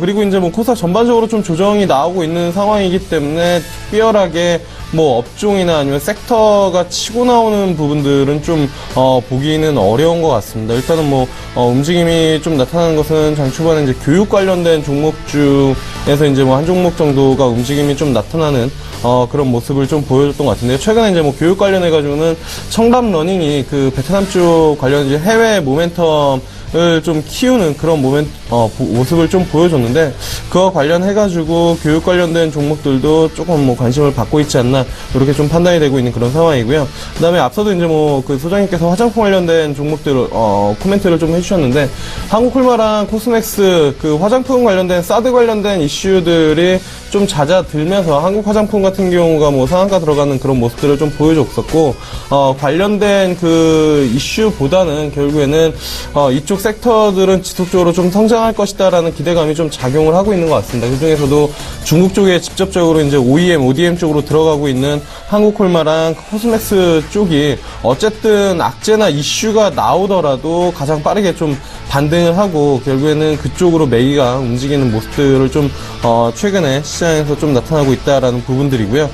F: 그리고 이제 뭐 코스닥 전반적으로 좀 조정이 나오고 있는 상황이기 때문에 특별하게 뭐 업종이나 아니면 섹터가 치고 나오는 부분들은 좀 보기는 어려운 것 같습니다. 일단은 뭐 움직임이 좀 나타나는 것은 장 초반에 이제 교육 관련된 종목 중에서 이제 뭐 한 종목 정도가 움직임이 좀 나타나는 그런 모습을 좀 보여줬던 것 같은데요. 최근에 이제 뭐 교육 관련해가지고는 청담 러닝이 그 베트남 쪽 관련 이제 해외 모멘텀 좀 키우는 그런 모습을 좀 보여줬는데 그와 관련해가지고 교육 관련된 종목들도 조금 뭐 관심을 받고 있지 않나 이렇게 좀 판단이 되고 있는 그런 상황이고요. 그 다음에 앞서도 이제 뭐 그 소장님께서 화장품 관련된 종목들 코멘트를 좀 해주셨는데 한국콜마랑 코스맥스 그 화장품 관련된 사드 관련된 이슈들이 좀 잦아들면서 한국 화장품 같은 경우가 뭐 상한가 들어가는 그런 모습들을 좀 보여줬었고 관련된 그 이슈보다는 결국에는 이쪽 섹터들은 지속적으로 좀 성장할 것이다라는 기대감이 좀 작용을 하고 있는 것 같습니다. 그 중에서도 중국 쪽에 직접적으로 이제 OEM, ODM 쪽으로 들어가고 있는 한국콜마랑 코스맥스 쪽이 어쨌든 악재나 이슈가 나오더라도 가장 빠르게 좀 반등을 하고 결국에는 그쪽으로 매기가 움직이는 모습들을 좀 최근에 시장에서 좀 나타나고 있다라는 부분들이고요.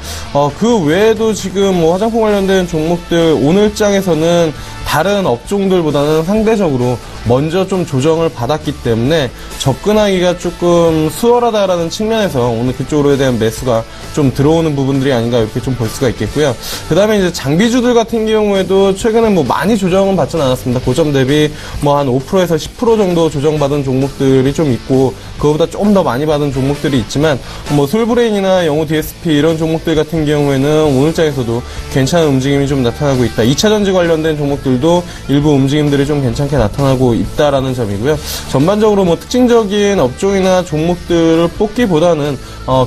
F: 그 외에도 지금 뭐 화장품 관련된 종목들 오늘 장에서는 다른 업종들보다는 상대적으로 먼저 좀 조정을 받았기 때문에 접근하기가 조금 수월하다라는 측면에서 오늘 그쪽으로에 대한 매수가 좀 들어오는 부분들이 아닌가 이렇게 좀 볼 수가 있겠고요. 그 다음에 이제 장비주들 같은 경우에도 최근에 뭐 많이 조정은 받지는 않았습니다. 고점 대비 뭐 한 5%에서 10% 정도 조정받은 종목들이 좀 있고 그거보다 좀 더 많이 받은 종목들이 있지만 뭐 솔브레인이나 영호 DSP 이런 종목들 같은 경우에는 오늘장에서도 괜찮은 움직임이 좀 나타나고 있다. 2차전지 관련된 종목들도 일부 움직임들이 좀 괜찮게 나타나고 보여주고 있다라는 점이고요. 전반적으로 뭐 특징적인 업종이나 종목들을 뽑기보다는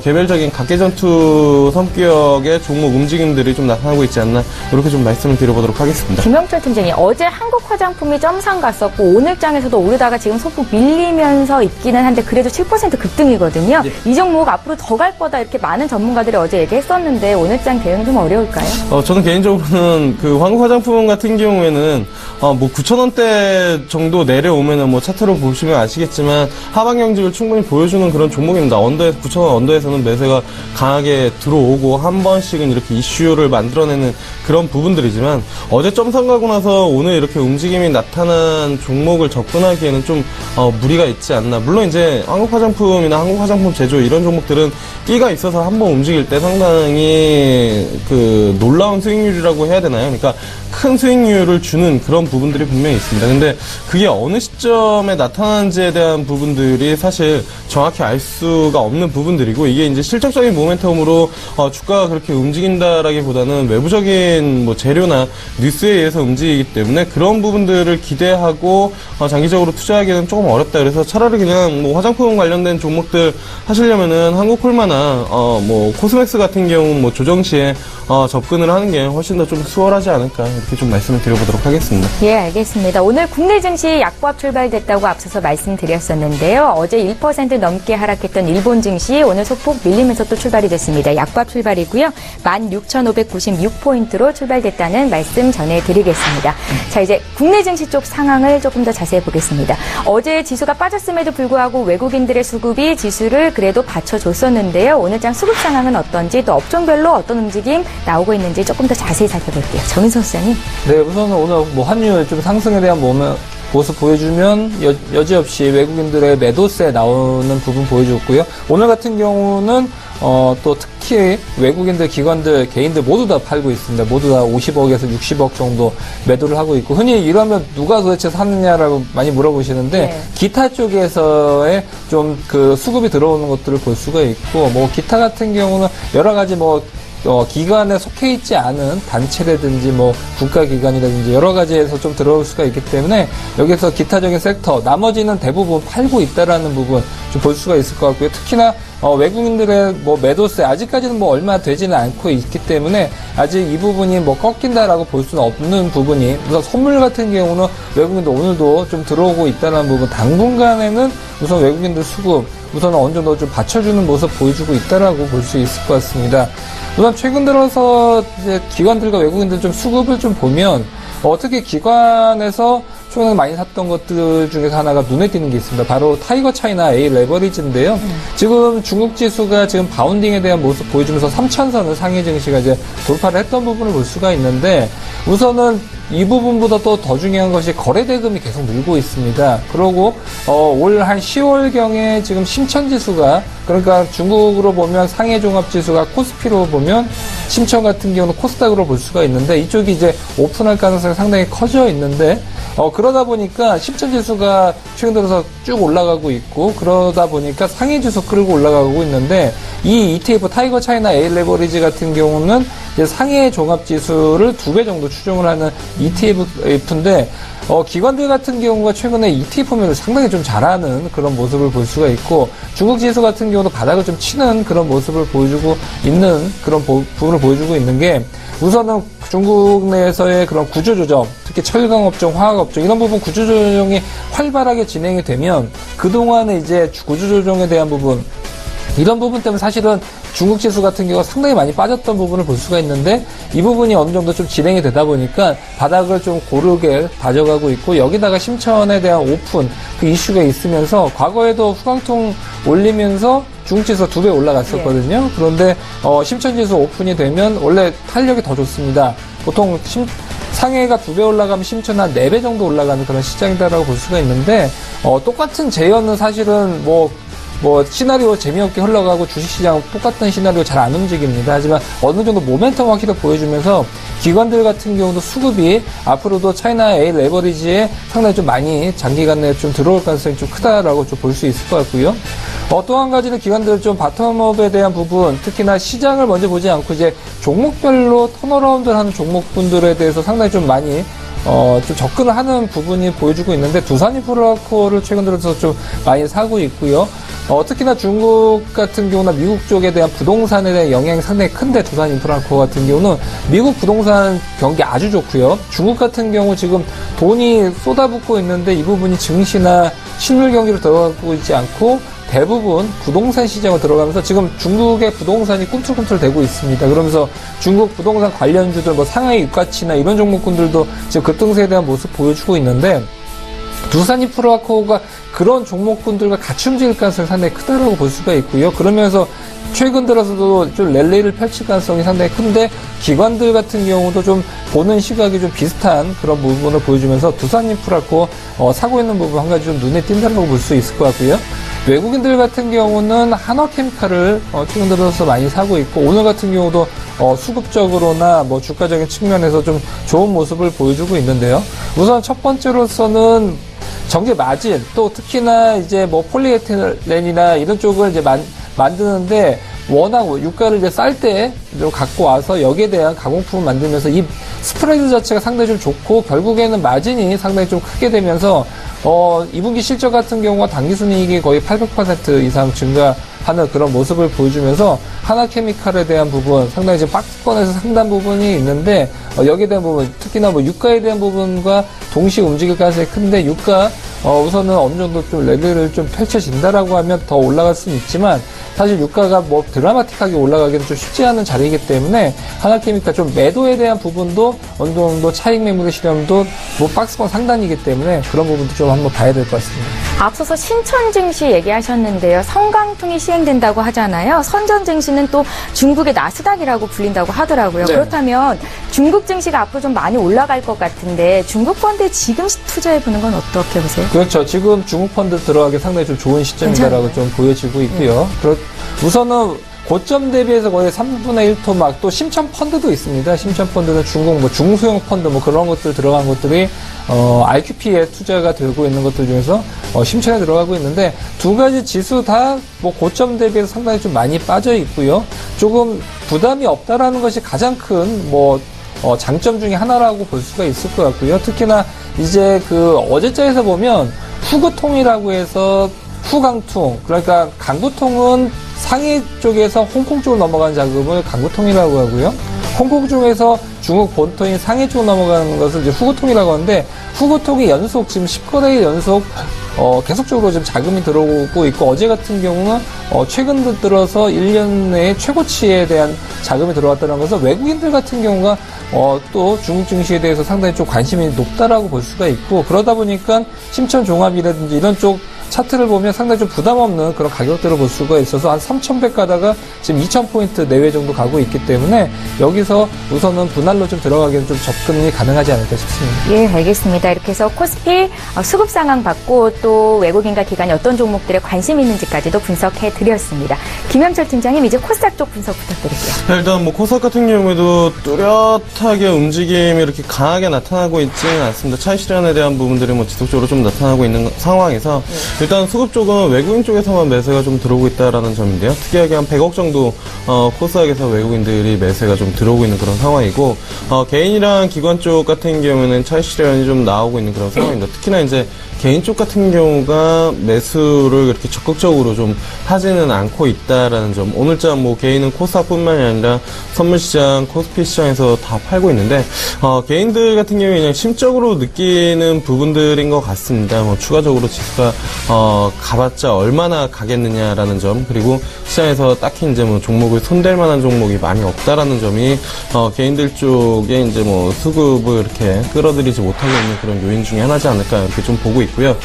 F: 개별적인 각계전투 성격의 종목 움직임들이 좀 나타나고 있지 않나 이렇게 좀 말씀을 드려보도록 하겠습니다.
B: 김영철 팀장님, 어제 한국 화장품이 점상 갔었고 오늘 장에서도 오르다가 지금 소폭 밀리면서 있기는 한데 그래도 7% 급등이거든요.
E: 네.
B: 이 종목 앞으로 더 갈 거다 이렇게 많은 전문가들이 어제 얘기했었는데 오늘 장 대응 좀 어려울까요?
F: 저는 개인적으로는 그 한국 화장품 같은 경우에는 뭐 9,000원대 정도 내려오면은 뭐 차트로 보시면 아시겠지만 하방 경직을 충분히 보여주는 그런 종목입니다. 9,000원 언더에서는 매수가 강하게 들어오고 한 번씩은 이렇게 이슈를 만들어내는 그런 부분들이지만 어제 점상 가고 나서 오늘 이렇게 움직임이 나타난 종목을 접근하기에는 좀 무리가 있지 않나. 물론 이제 한국 화장품이나 한국 화장품 제조 이런 종목들은 끼가 있어서 한번 움직일 때 상당히 그 놀라운 수익률이라고 해야 되나요? 그러니까 큰 수익률을 주는 그런 부분들이 분명히 있습니다. 근데 그게 어느 시점에 나타나는지에 대한 부분들이 사실 정확히 알 수가 없는 부분들이고 이게 이제 실적적인 모멘텀으로 주가가 그렇게 움직인다라기보다는 외부적인 뭐 재료나 뉴스에 의해서 움직이기 때문에 그런 부분들을 기대하고 장기적으로 투자하기는 조금 어렵다. 그래서 차라리 그냥 뭐 화장품 관련된 종목들 하시려면은 한국콜마나 뭐 코스맥스 같은 경우 뭐 조정 시에 접근을 하는 게 훨씬 더 좀 수월하지 않을까 이렇게 좀 말씀을 드려보도록 하겠습니다.
B: 예, 알겠습니다. 오늘 국내 증시 약보합 출발됐다고 앞서서 말씀드렸었는데요. 어제 1% 넘게 하락했던 일본 증시 오늘 소폭 밀리면서 또 출발이 됐습니다. 약보합 출발이고요. 16,596포인트로 출발됐다는 말씀 전해드리겠습니다. 자, 이제 국내 증시 쪽 상황을 조금 더 자세히 보겠습니다. 어제 지수가 빠졌음에도 불구하고 외국인들의 수급이 지수를 그래도 받쳐줬었는데요. 오늘 장 수급 상황은 어떤지 또 업종별로 어떤 움직임 나오고 있는지 조금 더 자세히 살펴볼게요. 정인석 소장님.
E: 네, 우선 오늘 뭐 환율 좀 상승에 대한 모습 보여주면 여지없이 외국인들의 매도세 나오는 부분 보여줬고요. 오늘 같은 경우는 또 특히 외국인들, 기관들, 개인들 모두 다 팔고 있습니다. 모두 다 50억에서 60억 정도 매도를 하고 있고 흔히 이러면 누가 도대체 사느냐라고 많이 물어보시는데
B: 네.
E: 기타 쪽에서의 좀 그 수급이 들어오는 것들을 볼 수가 있고 뭐 기타 같은 경우는 여러 가지 기관에 속해 있지 않은 단체라든지 뭐 국가기관이라든지 여러 가지에서 좀 들어올 수가 있기 때문에 여기서 기타적인 섹터 나머지는 대부분 팔고 있다라는 부분 좀 볼 수가 있을 것 같고요. 특히나 외국인들의 뭐 매도세 아직까지는 뭐 얼마 되지는 않고 있기 때문에 아직 이 부분이 뭐 꺾인다라고 볼 수는 없는 부분이 우선 선물 같은 경우는 외국인들 오늘도 좀 들어오고 있다는 부분 당분간에는 우선 외국인들 수급 우선 어느 정도 좀 받쳐주는 모습 보여주고 있다라고 볼 수 있을 것 같습니다. 우선 최근 들어서 이제 기관들과 외국인들 좀 수급을 좀 보면 특히 기관에서 최근에 많이 샀던 것들 중에서 하나가 눈에 띄는 게 있습니다. 바로 타이거 차이나 A 레버리지인데요. 지금 중국 지수가 지금 바운딩에 대한 모습 보여주면서 3,000선을 상해 증시가 이제 돌파를 했던 부분을 볼 수가 있는데 우선은 이 부분보다 또 더 중요한 것이 거래 대금이 계속 늘고 있습니다. 그리고 올 한 10월경에 지금 심천지수가 그러니까 중국으로 보면 상해 종합지수가 코스피로 보면 심천 같은 경우는 코스닥으로 볼 수가 있는데 이쪽이 이제 오픈할 가능성이 상당히 커져 있는데 그러다 보니까 심천지수가 최근 들어서 쭉 올라가고 있고 그러다 보니까 상해지수 끌고 올라가고 있는데 이 ETF 타이거 차이나 A 레버리지 같은 경우는 이제 상해 종합지수를 2배 정도 추종을 하는 ETF인데 기관들 같은 경우가 최근에 ETF 포맷을 상당히 좀 잘하는 그런 모습을 볼 수가 있고 중국 지수 같은 경우도 바닥을 좀 치는 그런 모습을 보여주고 있는 그런 부분을 보여주고 있는 게 우선은 중국 내에서의 그런 구조조정, 특히 철강업종, 화학업종 이런 부분 구조조정이 활발하게 진행이 되면 그동안에 이제 구조조정에 대한 부분 이런 부분 때문에 사실은 중국 지수 같은 경우가 상당히 많이 빠졌던 부분을 볼 수가 있는데 이 부분이 어느 정도 좀 진행이 되다 보니까 바닥을 좀 고르게 다져가고 있고 여기다가 심천에 대한 오픈 그 이슈가 있으면서 과거에도 후광통 올리면서 중국 지수가 2배 올라갔었거든요. 그런데 심천지수 오픈이 되면 원래 탄력이 더 좋습니다. 보통 상해가 2배 올라가면 심천 한 4배 정도 올라가는 그런 시장이다라고 볼 수가 있는데 똑같은 재현은 사실은 뭐 시나리오 재미없게 흘러가고 주식시장 똑같은 시나리오 잘 안 움직입니다. 하지만 어느 정도 모멘텀 확실히 보여주면서 기관들 같은 경우도 수급이 앞으로도 차이나 A 레버리지에 상당히 좀 많이 장기간 내에 좀 들어올 가능성이 좀 크다라고 좀 볼 수 있을 것 같고요. 또 한 가지는 기관들 좀 바텀업에 대한 부분, 특히나 시장을 먼저 보지 않고 이제 종목별로 턴어라운드를 하는 종목분들에 대해서 상당히 좀 많이 좀 접근을 하는 부분이 보여주고 있는데 두산인프라코를 최근 들어서 좀 많이 사고 있고요. 특히나 중국 같은 경우나 미국 쪽에 대한 부동산에 대한 영향이 상당히 큰데 두산인프라코 같은 경우는 미국 부동산 경기 아주 좋고요. 중국 같은 경우 지금 돈이 쏟아붓고 있는데 이 부분이 증시나 실물 경기로 들어가고 있지 않고 대부분 부동산 시장으로 들어가면서 지금 중국의 부동산이 꿈틀꿈틀대고 있습니다. 그러면서 중국 부동산 관련주들 뭐 상하이 유가치나 이런 종목군들도 지금 급등세에 대한 모습 보여주고 있는데 두산인프라코가 그런 종목군들과 같이 움직일 가능성이 상당히 크다라고 볼 수가 있고요. 그러면서 최근 들어서도 좀 랠리를 펼칠 가능성이 상당히 큰데 기관들 같은 경우도 좀 보는 시각이 좀 비슷한 그런 부분을 보여주면서 두산인프라코 사고 있는 부분 한 가지 좀 눈에 띈다라고 볼 수 있을 것 같고요. 외국인들 같은 경우는 한화케미칼을 최근 들어서 많이 사고 있고 오늘 같은 경우도 수급적으로나 뭐 주가적인 측면에서 좀 좋은 모습을 보여주고 있는데요. 우선 첫 번째로서는 정제 마진 또 특히나 이제 뭐 폴리에틸렌이나 이런 쪽을 이제 만드는데 워낙 유가를 이제 쌀 때 갖고 와서 여기에 대한 가공품을 만들면서 이 스프레드 자체가 상당히 좀 좋고 결국에는 마진이 상당히 좀 크게 되면서 2분기 실적 같은 경우가 당기순이익이 거의 800% 이상 증가하는 그런 모습을 보여주면서 하나케미칼에 대한 부분 상당히 지금 박스권에서 상당 부분이 있는데 여기에 대한 부분 특히나 뭐 유가에 대한 부분과 동시에 움직일 가능성이 큰데 유가 우선은 어느 정도 좀 랠리를 좀 펼쳐진다라고 하면 더 올라갈 수는 있지만 사실 유가가 뭐 드라마틱하게 올라가기는 좀 쉽지 않은 자리이기 때문에 하나케미칼 좀 매도에 대한 부분도 어느 정도 차익 매물의 실험도 뭐 박스권 상단이기 때문에 그런 부분도 좀 한번 봐야 될 것 같습니다.
B: 앞서서 신천 증시 얘기하셨는데요. 성강통이 시행된다고 하잖아요. 선전 증시는 또 중국의 나스닥이라고 불린다고 하더라고요.
E: 네.
B: 그렇다면 중국 증시가 앞으로 좀 많이 올라갈 것 같은데 중국 펀드에 지금 투자해보는 건 어떻게 보세요?
E: 그렇죠. 지금 중국 펀드 들어가기 상당히 좀 좋은 시점이다라고 좀 보여지고 있고요. 우선은 고점 대비해서 거의 3분의 1토 막 또 심천 펀드도 있습니다. 심천 펀드는 중국 뭐 중소형 펀드 뭐 그런 것들 들어간 것들이 IQP에 투자가 되고 있는 것들 중에서 심천에 들어가고 있는데 두 가지 지수 다 뭐 고점 대비해서 상당히 좀 많이 빠져 있고요. 조금 부담이 없다라는 것이 가장 큰 뭐 장점 중에 하나라고 볼 수가 있을 것 같고요. 특히나 이제 그 어제자에서 보면 후그통이라고 해서 후강통 그러니까 강구통은 상해 쪽에서 홍콩 쪽으로 넘어가는 자금을 강구통이라고 하고요. 홍콩 쪽에서 중국 본토인 상해 쪽으로 넘어가는 것을 이제 후구통이라고 하는데 후구통이 연속 지금 10거래 연속 계속적으로 지금 자금이 들어오고 있고 어제 같은 경우는 최근 들어서 1년 내에 최고치에 대한 자금이 들어왔다는 것은 외국인들 같은 경우가 또 중국 증시에 대해서 상당히 좀 관심이 높다라고 볼 수가 있고 그러다 보니까 심천 종합이라든지 이런 쪽 차트를 보면 상당히 좀 부담 없는 그런 가격대로 볼 수가 있어서 한 3,100 가다가 지금 2,000포인트 내외 정도 가고 있기 때문에 여기서 우선은 분할로 좀 들어가기는 좀 접근이 가능하지 않을까 싶습니다.
B: 예, 알겠습니다. 이렇게 해서 코스피 수급 상황 받고 또 외국인과 기관이 어떤 종목들에 관심이 있는지까지도 분석해 드렸습니다. 김현철 팀장님 이제 코스닥 쪽 분석 부탁드릴게요.
F: 일단 뭐 코스닥 같은 경우에도 뚜렷하게 움직임이 이렇게 강하게 나타나고 있지는 않습니다. 차익 실현에 대한 부분들이 뭐 지속적으로 좀 나타나고 있는 상황에서 일단 수급 쪽은 외국인 쪽에서만 매수가 좀 들어오고 있다라는 점인데요. 특이하게 한 100억 정도 코스닥에서 외국인들이 매수가 좀 들어오고 있는 그런 상황이고 개인이랑 기관 쪽 같은 경우에는 차익 실현이 좀 나오고 있는 그런 상황입니다. 특히나 이제 개인 쪽 같은 경우가 매수를 그렇게 적극적으로 좀 하지는 않고 있다라는 점. 오늘자 뭐 개인은 코스닥뿐만이 아니라 선물시장, 코스피 시장에서 다 팔고 있는데 개인들 같은 경우에 그냥 심적으로 느끼는 부분들인 것 같습니다. 뭐 추가적으로 지수가 가봤자 얼마나 가겠느냐라는 점 그리고 시장에서 딱히 이제 뭐 종목을 손댈 만한 종목이 많이 없다라는 점이 개인들 쪽에 이제 뭐 수급을 이렇게 끌어들이지 못하고 있는 그런 요인 중에 하나지 않을까 이렇게 좀 보고 있고요.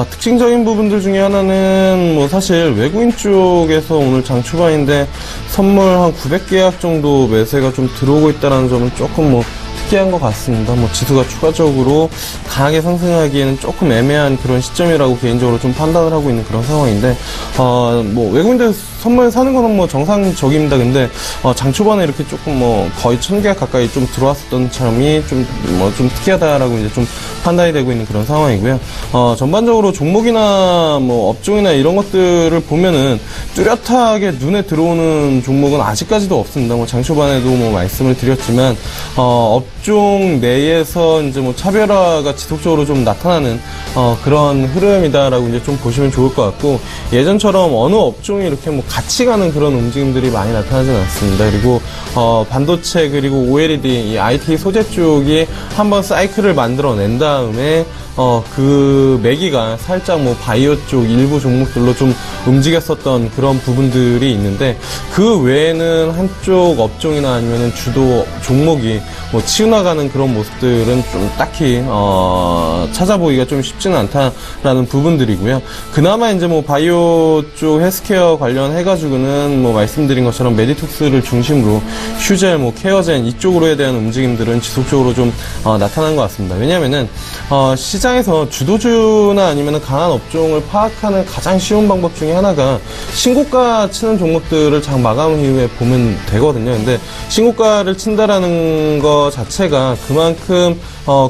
F: 특징적인 부분들 중에 하나는 뭐 사실 외국인 쪽에서 오늘 장 초반인데 선물 한 900계약 정도 매수가 좀 들어오고 있다는 점은 조금 뭐 특이한 것 같습니다. 뭐 지수가 추가적으로 강하게 상승하기에는 조금 애매한 그런 시점이라고 개인적으로 좀 판단을 하고 있는 그런 상황인데 뭐 외국인들 선물 사는 거는 뭐 정상적입니다. 근데 장 초반에 이렇게 조금 뭐 거의 1000계약 가까이 좀 들어왔었던 점이 좀 특이하다라고 이제 좀 판단이 되고 있는 그런 상황이고요. 전반적으로 종목이나 뭐 업종이나 이런 것들을 보면은 뚜렷하게 눈에 들어오는 종목은 아직까지도 없습니다. 뭐 장 초반에도 뭐 말씀을 드렸지만 업종 내에서 이제 뭐 차별화가 지속적으로 좀 나타나는 그런 흐름이다라고 이제 좀 보시면 좋을 것 같고, 예전처럼 어느 업종이 이렇게 뭐 같이 가는 그런 움직임들이 많이 나타나지는 않습니다. 그리고 반도체 그리고 OLED 이 IT 소재 쪽이 한번 사이클을 만들어낸 다음에 그 매기가 살짝 뭐 바이오 쪽 일부 종목들로 좀 움직였었던 그런 부분들이 있는데, 그 외에는 한쪽 업종이나 아니면은 주도 종목이 뭐 치우나가는 그런 모습들은 좀 딱히 찾아보기가 좀 쉽지는 않다라는 부분들이고요. 그나마 이제 뭐 바이오 쪽 헬스케어 관련해가지고는 뭐 말씀드린 것처럼 메디톡스를 중심으로 휴젤, 뭐 케어젠 이쪽으로에 대한 움직임들은 지속적으로 좀 나타난 것 같습니다. 왜냐면은 시장에서 주도주나 아니면 강한 업종을 파악하는 가장 쉬운 방법 중에 하나가 신고가 치는 종목들을 장 마감 이후에 보면 되거든요. 근데 신고가를 친다라는 거 자체가 그만큼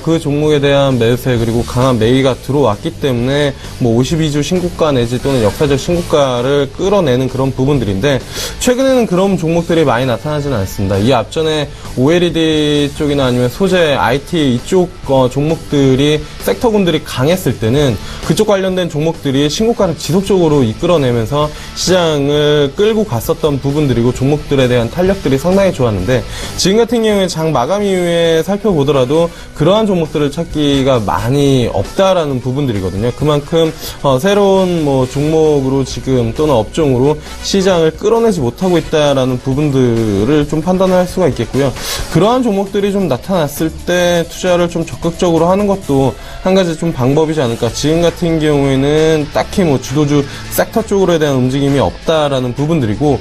F: 그 종목에 대한 매수세 그리고 강한 매기가 들어왔기 때문에 뭐 52주 신고가 내지 또는 역사적 신고가를 끌어내는 그런 부분들인데, 최근에는 그런 종목들이 많이 나타나지는 않습니다. 이 앞전에 OLED 쪽이나 아니면 소재, IT 이쪽 종목들이 섹터군들이 강했을 때는 그쪽 관련된 종목들이 신고가를 지속적으로 이끌어내면서 시장을 끌고 갔었던 부분들이고 종목들에 대한 탄력들이 상당히 좋았는데, 지금 같은 경우에 장 마감 이후에 살펴보더라도 그러한 종목들을 찾기가 많이 없다라는 부분들이거든요. 그만큼 새로운 뭐 종목으로 지금 또는 업종으로 시장을 끌어내지 못하고 있다라는 부분들을 좀 판단을 할 수가 있겠고요. 그러한 종목들이 좀 나타났을 때 투자를 좀 적극적으로 하는 것도 한 가지 좀 방법이지 않을까. 지금 같은 경우에는 딱히 뭐 주도주 섹터 쪽으로에 대한 움직임이 없다라는 부분들이고,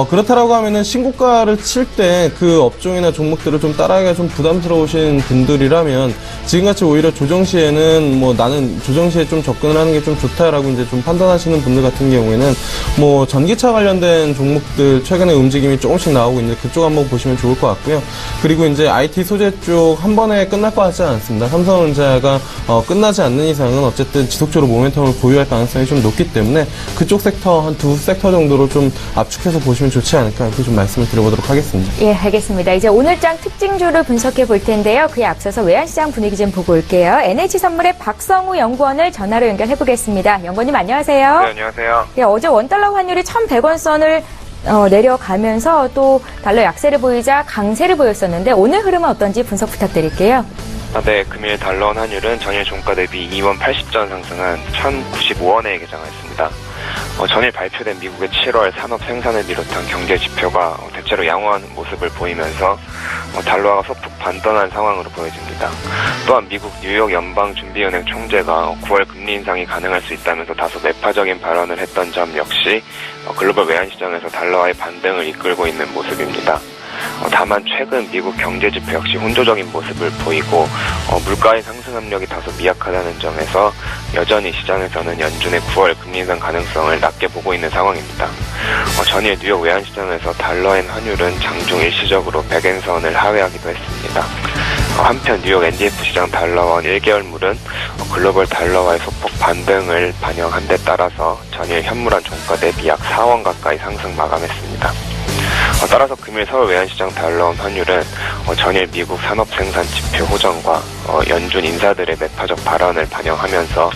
F: 그렇다라고 하면은 신고가를 칠 때 그 업종이나 종목들을 좀 따라하기가 좀 부담스러우신 분들이라면 지금같이 오히려 조정 시에는 뭐 나는 조정 시에 좀 접근을 하는 게 좀 좋다라고 이제 좀 판단하시는 분들 같은 경우에는 뭐 전기차 관련된 종목들 최근에 움직임이 조금씩 나오고 있는데 그쪽 한번 보시면 좋을 것 같고요. 그리고 이제 IT 소재 쪽 한 번에 끝날 것 같지 않습니다. 삼성전자가 끝나지 않는 이상은 어쨌든 지속적으로 모멘텀을 보유할 가능성이 좀 높기 때문에 그쪽 섹터 한 두 섹터 정도로 좀 압축해서 보시면 좋지 않을까, 이렇게 좀 말씀을 드려보도록 하겠습니다.
B: 예, 알겠습니다. 이제 오늘장 특징주를 분석해 볼 텐데요. 그에 앞서서 외환시장 분위기 좀 보고 올게요. NH선물의 박성우 연구원을 전화로 연결해 보겠습니다. 연구원님 안녕하세요.
G: 네, 안녕하세요.
B: 예, 어제 원달러 환율이 1,100원 선을 내려가면서 또 달러 약세를 보이자 강세를 보였었는데 오늘 흐름은 어떤지 분석 부탁드릴게요.
G: 네, 금일 달러 환율은 전일 종가 대비 2원 80전 상승한 1,095원에 개장했습니다. 전일 발표된 미국의 7월 산업 생산을 비롯한 경제 지표가 대체로 양호한 모습을 보이면서 달러가 소폭 반등한 상황으로 보여집니다. 또한 미국 뉴욕 연방준비은행 총재가 9월 금리 인상이 가능할 수 있다면서 다소 매파적인 발언을 했던 점 역시 글로벌 외환시장에서 달러와의 반등을 이끌고 있는 모습입니다. 다만 최근 미국 경제지표 역시 혼조적인 모습을 보이고 물가의 상승 압력이 다소 미약하다는 점에서 여전히 시장에서는 연준의 9월 금리 인상 가능성을 낮게 보고 있는 상황입니다. 전일 뉴욕 외환시장에서 달러엔 환율은 장중 일시적으로 100엔선을 하회하기도 했습니다. 한편 뉴욕 NDF 시장 달러원 1개월물은 글로벌 달러와의 소폭 반등을 반영한 데 따라서 전일 현물한 종가 대비 약 4원 가까이 상승 마감했습니다. 따라서 금일 서울 외환시장 달러원 환율은 전일 미국 산업생산 지표 호전과 연준 인사들의 매파적 발언을 반영하면서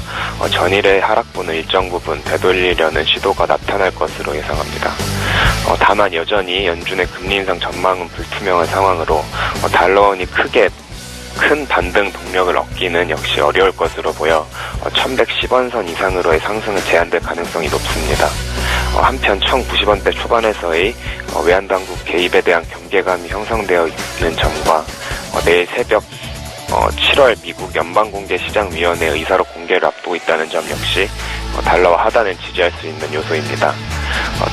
G: 전일의 하락분을 일정 부분 되돌리려는 시도가 나타날 것으로 예상합니다. 다만 여전히 연준의 금리 인상 전망은 불투명한 상황으로 달러원이 큰 반등 동력을 얻기는 역시 어려울 것으로 보여 1,110원 선 이상으로의 상승은 제한될 가능성이 높습니다. 한편 1,090원대 초반에서의 외환당국 개입에 대한 경계감이 형성되어 있는 점과 내일 새벽 7월 미국 연방공개시장위원회 의사로 공개를 앞두고 있다는 점 역시 달러와 하단을 지지할 수 있는 요소입니다.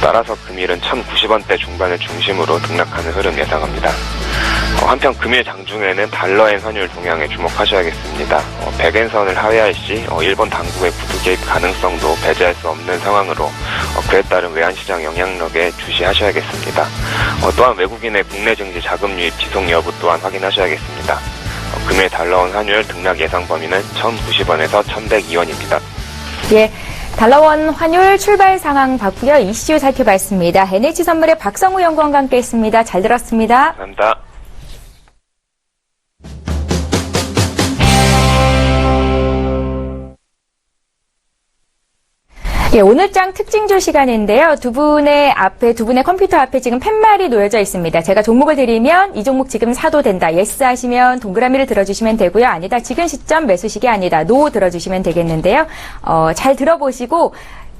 G: 따라서 금일은 1,090원대 중반을 중심으로 등락하는 흐름 예상합니다. 한편 금일 장중에는 달러엔 환율 동향에 주목하셔야겠습니다. 100엔선을 하회할 시 일본 당국의 구두 개입 가능성도 배제할 수 없는 상황으로 그에 따른 외환시장 영향력에 주시하셔야겠습니다. 또한 외국인의 국내 증시 자금 유입 지속 여부 또한 확인하셔야겠습니다. 금일 달러원 환율 등락 예상 범위는 1,090원에서 1,102원입니다.
B: 예. 달러원 환율 출발 상황 봤고요. 이슈 살펴봤습니다. NH선물의 박성우 연구원과 함께했습니다. 잘 들었습니다.
G: 감사합니다.
B: 예, 오늘장 특징주 시간인데요. 두 분의 컴퓨터 앞에 지금 팻말이 놓여져 있습니다. 제가 종목을 드리면 이 종목 지금 사도 된다. 예스 하시면 동그라미를 들어주시면 되고요. 아니다. 지금 시점 매수식이 아니다. 노 들어주시면 되겠는데요. 잘 들어보시고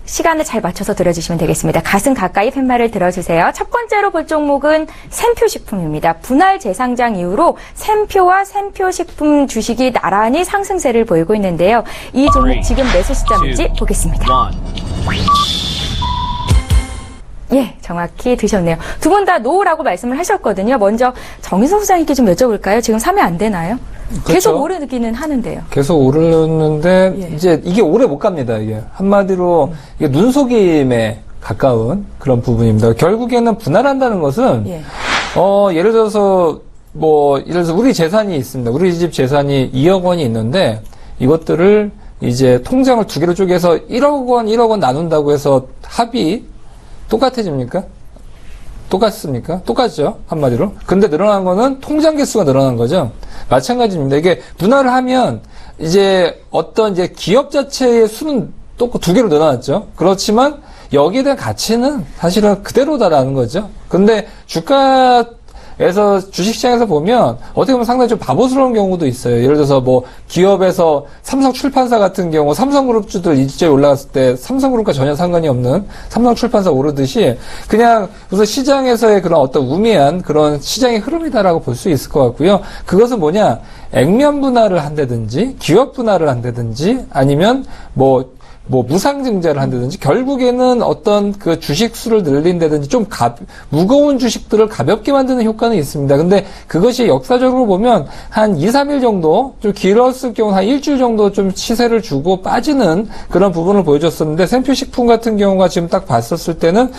B: 시간을 잘 맞춰서 들어주시면 되겠습니다. 가슴 가까이 팻말을 들어주세요. 첫 번째로 볼 종목은 샘표식품입니다. 분할 재상장 이후로 샘표와 샘표식품 주식이 나란히 상승세를 보이고 있는데요. 이 종목 지금 매수 시점인지 보겠습니다. 예, 정확히 드셨네요. 두 분 다 노라고 말씀을 하셨거든요. 먼저 정인석 소장님께 좀 여쭤볼까요? 지금 사면 안 되나요?
E: 그렇죠.
B: 계속 오르기는 하는데요.
E: 계속 오르는데
B: 예.
E: 이제 이게 오래 못 갑니다. 이게 한마디로 이게 눈속임에 가까운 그런 부분입니다. 결국에는 분할한다는 것은
B: 예.
E: 예를 들어서 우리 재산이 있습니다. 우리 집 재산이 2억 원이 있는데 이것들을 이제 통장을 두 개로 쪼개서 1억 원 나눈다고 해서 합이 똑같아집니까? 똑같습니까? 똑같죠. 한마디로. 근데 늘어난 거는 통장 개수가 늘어난 거죠. 마찬가지입니다. 이게 분할을 하면 이제 어떤 이제 기업 자체의 수는 또 두 개로 늘어났죠. 그렇지만 여기에 대한 가치는 사실은 그대로다라는 거죠. 근데 주가에서 주식시장에서 보면 어떻게 보면 상당히 좀 바보스러운 경우도 있어요. 예를 들어서 기업에서 삼성출판사 같은 경우 삼성그룹주들 이주에 올라갔을 때 삼성그룹과 전혀 상관이 없는 삼성출판사 오르듯이 그냥 우선 시장에서의 그런 어떤 우매한 그런 시장의 흐름이다라고 볼 수 있을 것 같고요. 그것은 뭐냐? 액면 분할을 한다든지 기업 분할을 한다든지 아니면 무상증자를 한다든지 결국에는 어떤 그 주식 수를 늘린다든지 좀 무거운 주식들을 가볍게 만드는 효과는 있습니다. 근데 그것이 역사적으로 보면 한 2, 3일 정도 좀 길었을 경우 한 일주일 정도 좀 시세를 주고 빠지는 그런 부분을 보여줬었는데 샘표식품 같은 경우가 지금 딱 봤었을 때는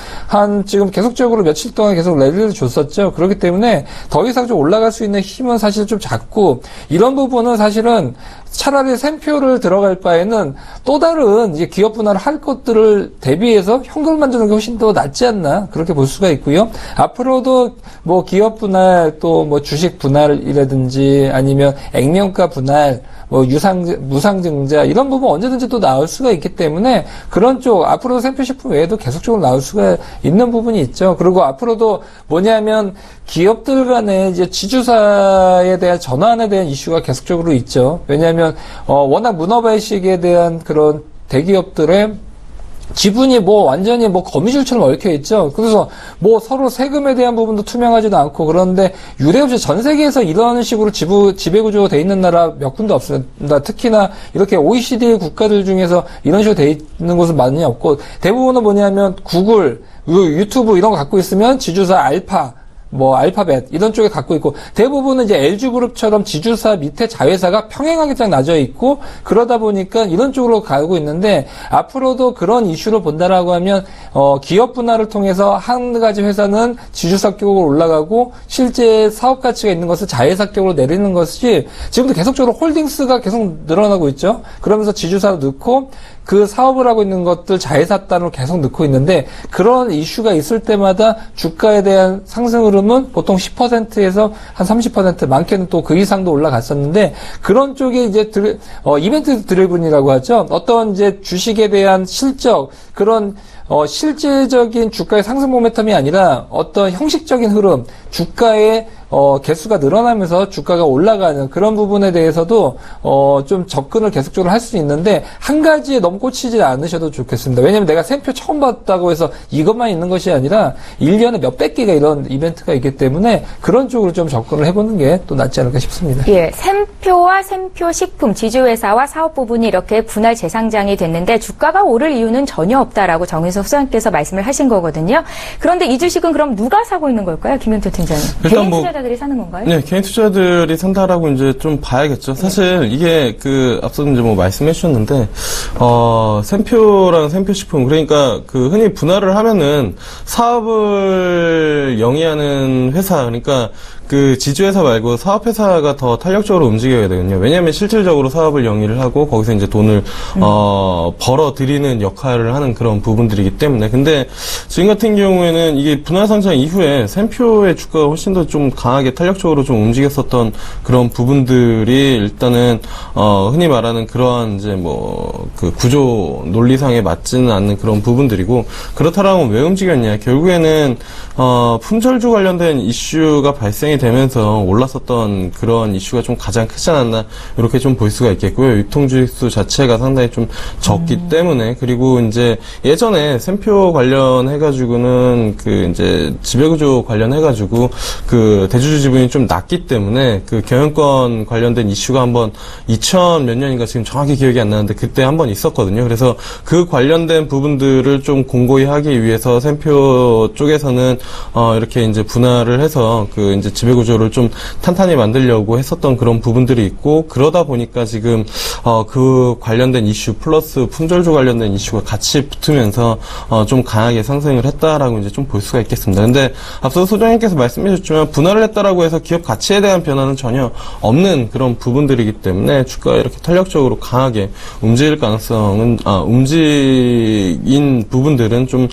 E: 지금 계속적으로 며칠 동안 계속 랠리를 줬었죠. 그렇기 때문에 더 이상 좀 올라갈 수 있는 힘은 사실 좀 작고 이런 부분은 사실은 차라리 샘표를 들어갈 바에는 또 다른 이제 기업 분할을 할 것들을 대비해서 현금을 만드는 게 훨씬 더 낫지 않나 그렇게 볼 수가 있고요. 앞으로도 기업 분할 또 주식 분할이라든지 아니면 액면가 분할 무상증자 이런 부분 언제든지 또 나올 수가 있기 때문에 그런 쪽 앞으로도 샘표식품 외에도 계속적으로 나올 수가 있는 부분이 있죠. 그리고 앞으로도 뭐냐면 기업들 간의 이제 지주사에 대한 전환에 대한 이슈가 계속적으로 있죠. 왜냐하면 워낙 문어발식에 대한 그런 대기업들의 지분이 완전히 거미줄처럼 얽혀 있죠. 그래서 서로 세금에 대한 부분도 투명하지도 않고 그런데 유례없이 전 세계에서 이런 식으로 지배구조가 돼 있는 나라 몇 군데 없습니다. 특히나 이렇게 OECD 국가들 중에서 이런 식으로 돼 있는 곳은 많이 없고 대부분은 뭐냐면 구글, 유튜브 이런 거 갖고 있으면 지주사 알파벳 이런 쪽에 갖고 있고 대부분은 이제 LG그룹처럼 지주사 밑에 자회사가 평행하게 쫙 놔져 있고 그러다 보니까 이런 쪽으로 가고 있는데 앞으로도 그런 이슈로 본다라고 하면 기업 분할을 통해서 한 가지 회사는 지주사 격으로 올라가고 실제 사업 가치가 있는 것을 자회사 격으로 내리는 것이 지금도 계속적으로 홀딩스가 계속 늘어나고 있죠. 그러면서 지주사로 넣고 그 사업을 하고 있는 것들 자회사단으로 계속 넣고 있는데 그런 이슈가 있을 때마다 주가에 대한 상승 흐름은 보통 10%에서 한 30% 많게는 또 그 이상도 올라갔었는데 그런 쪽에 이제 이벤트 드리븐이라고 하죠. 어떤 이제 주식에 대한 실적 그런 실질적인 주가의 상승 모멘텀이 아니라 어떤 형식적인 흐름, 주가의 개수가 늘어나면서 주가가 올라가는 그런 부분에 대해서도 좀 접근을 계속적으로 할 수 있는데 한 가지에 너무 꽂히지 않으셔도 좋겠습니다. 왜냐하면 내가 샘표 처음 봤다고 해서 이것만 있는 것이 아니라 1년에 몇백 개가 이런 이벤트가 있기 때문에 그런 쪽으로 좀 접근을 해보는 게 또 낫지 않을까 싶습니다.
B: 예, 샘표와 샘표식품, 지주회사와 사업 부분이 이렇게 분할 재상장이 됐는데 주가가 오를 이유는 전혀 없다라고 정인석 소장님께서 말씀을 하신 거거든요. 그런데 이 주식은 그럼 누가 사고 있는 걸까요? 김영철 팀장님. 개인 투자자들이 사는 건가요?
F: 네, 개인 투자자들이 산다라고 이제 좀 봐야겠죠. 사실 이게 앞서 이제 말씀해 주셨는데, 샘표랑 샘표식품, 그러니까 흔히 분할을 하면은 사업을 영위하는 회사, 그러니까 그 지주회사 말고 사업회사가 더 탄력적으로 움직여야 되거든요. 왜냐하면 실질적으로 사업을 영위를 하고 거기서 이제 돈을 벌어들이는 역할을 하는 그런 부분들이기 때문에. 근데 지금 같은 경우에는 이게 분할 상장 이후에 샘표의 주가가 훨씬 더 좀 강하게 탄력적으로 좀 움직였었던 그런 부분들이 일단은 흔히 말하는 그러한 이제 뭐 그 구조 논리상에 맞지는 않는 그런 부분들이고, 그렇다라면 왜 움직였냐? 결국에는 품절주 관련된 이슈가 발생이 되면서 올랐었던 그런 이슈가 좀 가장 크지 않았나, 이렇게 좀 볼 수가 있겠고요. 유통주식수 자체가 상당히 좀 적기 때문에. 그리고 이제 예전에 샘표 관련해가지고는 그 이제 지배구조 관련해가지고 그 대주주 지분이 좀 낮기 때문에 그 경영권 관련된 이슈가 한번 2000 몇 년인가 지금 정확히 기억이 안 나는데 그때 한번 있었거든요. 그래서 그 관련된 부분들을 좀 공고히 하기 위해서 샘표 쪽에서는 이렇게 이제 분할을 해서 그 이제 지배구조를 좀 탄탄히 만들려고 했었던 그런 부분들이 있고, 그러다 보니까 지금 그 관련된 이슈 플러스 품절주 관련된 이슈가 같이 붙으면서 좀 강하게 상승을 했다라고 이제 좀 볼 수가 있겠습니다. 근데 앞서 소장님께서 말씀해 주셨지만 분할을 했다라고 해서 기업 가치에 대한 변화는 전혀 없는 그런 부분들이기 때문에 주가가 이렇게 탄력적으로 강하게 움직일 가능성은 움직인 부분들은 좀